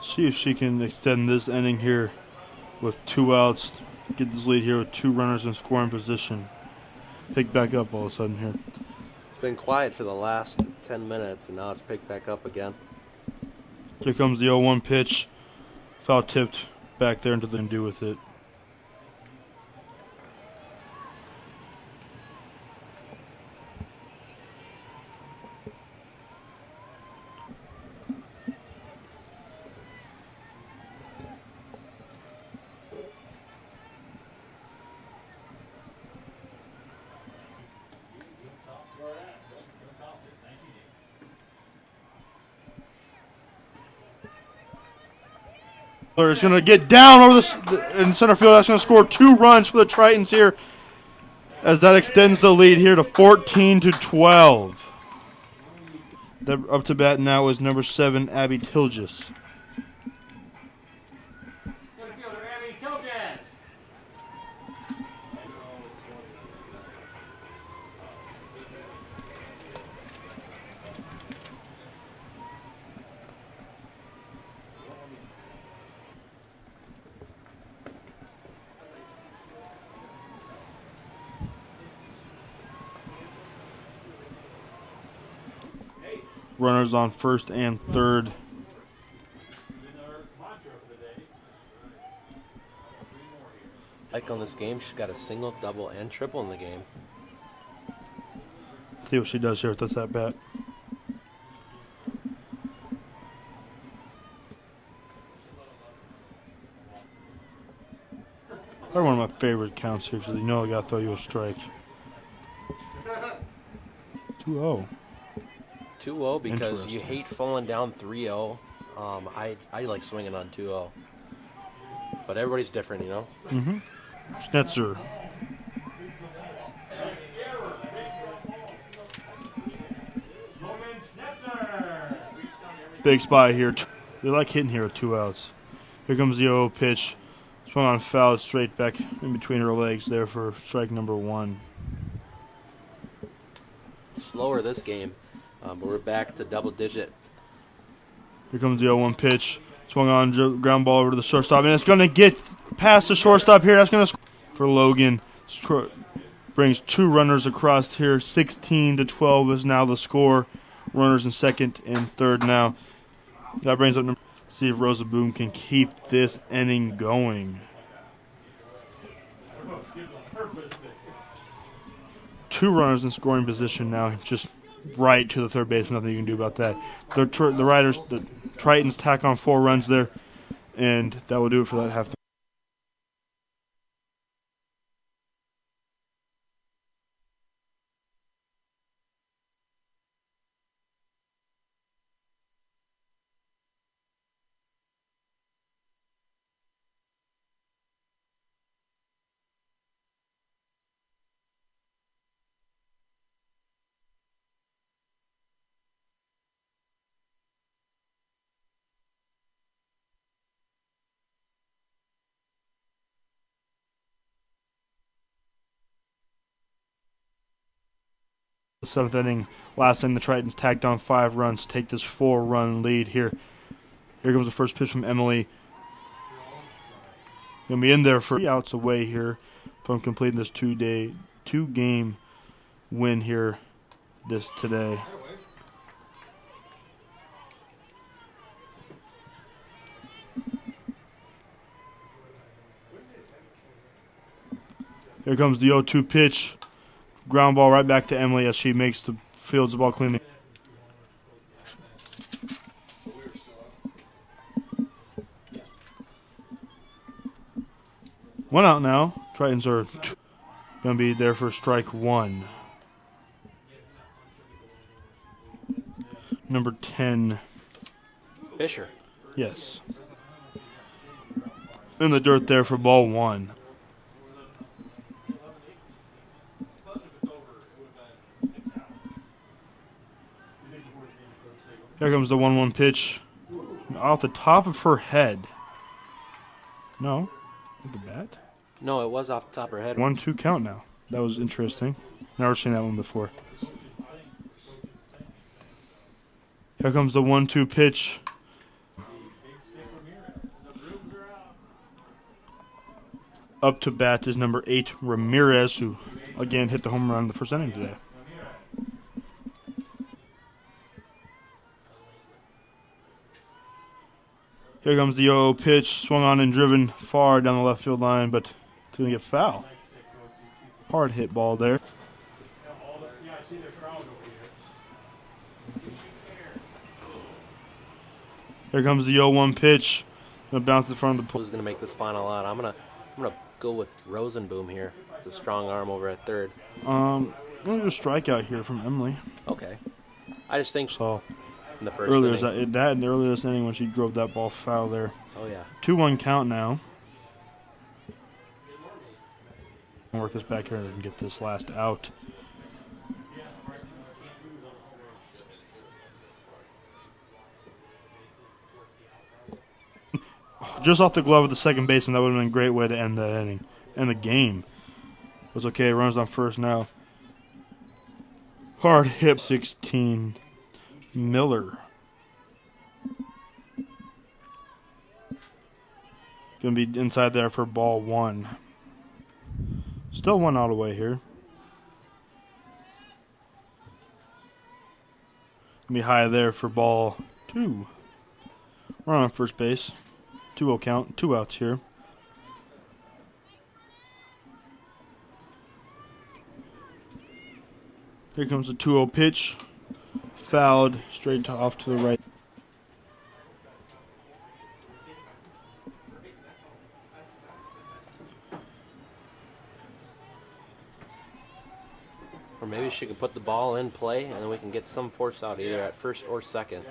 See if she can extend this inning here with 2 outs. Get this lead here with 2 runners in scoring position. Pick back up all of a sudden here. It's been quiet for the last 10 minutes, and now it's picked back up again. Here comes the 0-1 pitch. Foul tipped back there into the do with it. Is going to get down over in center field. That's going to score 2 runs for the Tritons here, as that extends the lead here to 14-12. Up to bat now is number 7, Abby Tilges. Runners on first and third. Like on this game, she's got a single, double, and triple in the game. See what she does here with this at bat. Probably one of my favorite counts here because you know I got to throw you a strike. 2-0. 2-0 because you hate falling down 3-0. I like swinging on 2-0. But everybody's different, you know? Mm-hmm. Schnetzer. Big spot here. They like hitting here with 2 outs. Here comes the 0 pitch. Swung on foul straight back in between her legs there for strike number 1. Slower this game. But we're back to double digit. Here comes the 0-1 pitch. Swung on, ground ball over to the shortstop. And it's going to get past the shortstop here. That's going to score for Logan. Brings 2 runners across here. 16-12 is now the score. Runners in second and third now. That brings up see if Rosa Boom can keep this inning going. 2 runners in scoring position now. Just right to the third base. Nothing you can do about that. The Tritons tack on 4 runs there, and that will do it for that half. The 7th inning, last inning, the Tritons tacked on 5 runs to take this 4-run lead here. Here comes the first pitch from Emily. Going to be in there for 3 outs away here from completing this 2-game win here today. Here comes the 0-2 pitch. Ground ball right back to Emily as she makes the fields the ball clean. One out now. Tritons are going to be there for strike 1. Number 10. Fisher. Yes. In the dirt there for ball 1. Here comes the 1-1 pitch off the top of her head. No, with the bat. No, it was off the top of her head. 1-2 count now. That was interesting. Never seen that one before. Here comes the 1-2 pitch. Up to bat is number 8, Ramirez, who again hit the home run in the first inning today. Here comes the 0-0 pitch, swung on and driven far down the left field line, but it's going to get foul. Hard hit ball there. Here comes the 0-1 pitch. Going to bounce in front of the Who's going to make this final out? I'm gonna go with Rosenboom here. It's a strong arm over at third. I'm going to do a strikeout here from Emily. Okay. I just think So in the first earlier inning. that and earlier this inning when she drove that ball foul there. Oh yeah. 2-1 count now. I'll work this back here and get this last out. Just off the glove of the second baseman, that would have been a great way to end that inning. And the game. It's okay, runners on first now. Hard hit 16. Miller. Going to be inside there for ball 1. Still 1 out away here. Going to be high there for ball 2. We're on first base. 2-0 count. 2 outs here. Here comes the 2-0 pitch. Fouled straight off to the right. Or maybe she can put the ball in play, and then we can get some force out either at first or second.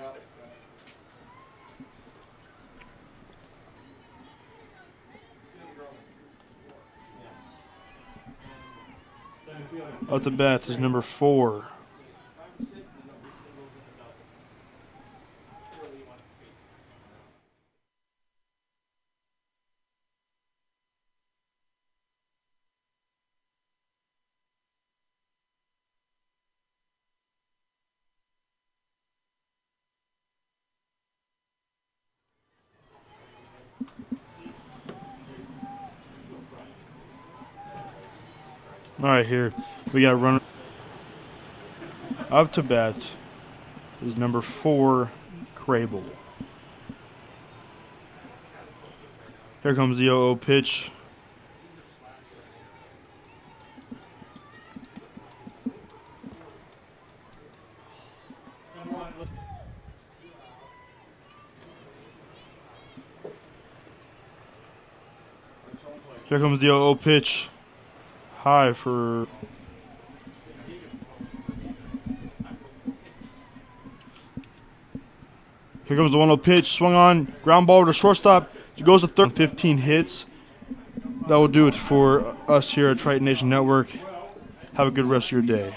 Up the bat is number 4. All right, here we got runner. Up to bat is number 4, Crable. Here comes the 0-0 pitch. Here comes the 0-0 pitch. High for here comes the 1-0 pitch. Swung on, ground ball to shortstop. It goes to third. 15 hits. That will do it for us here at Triton Nation Network. Have a good rest of your day.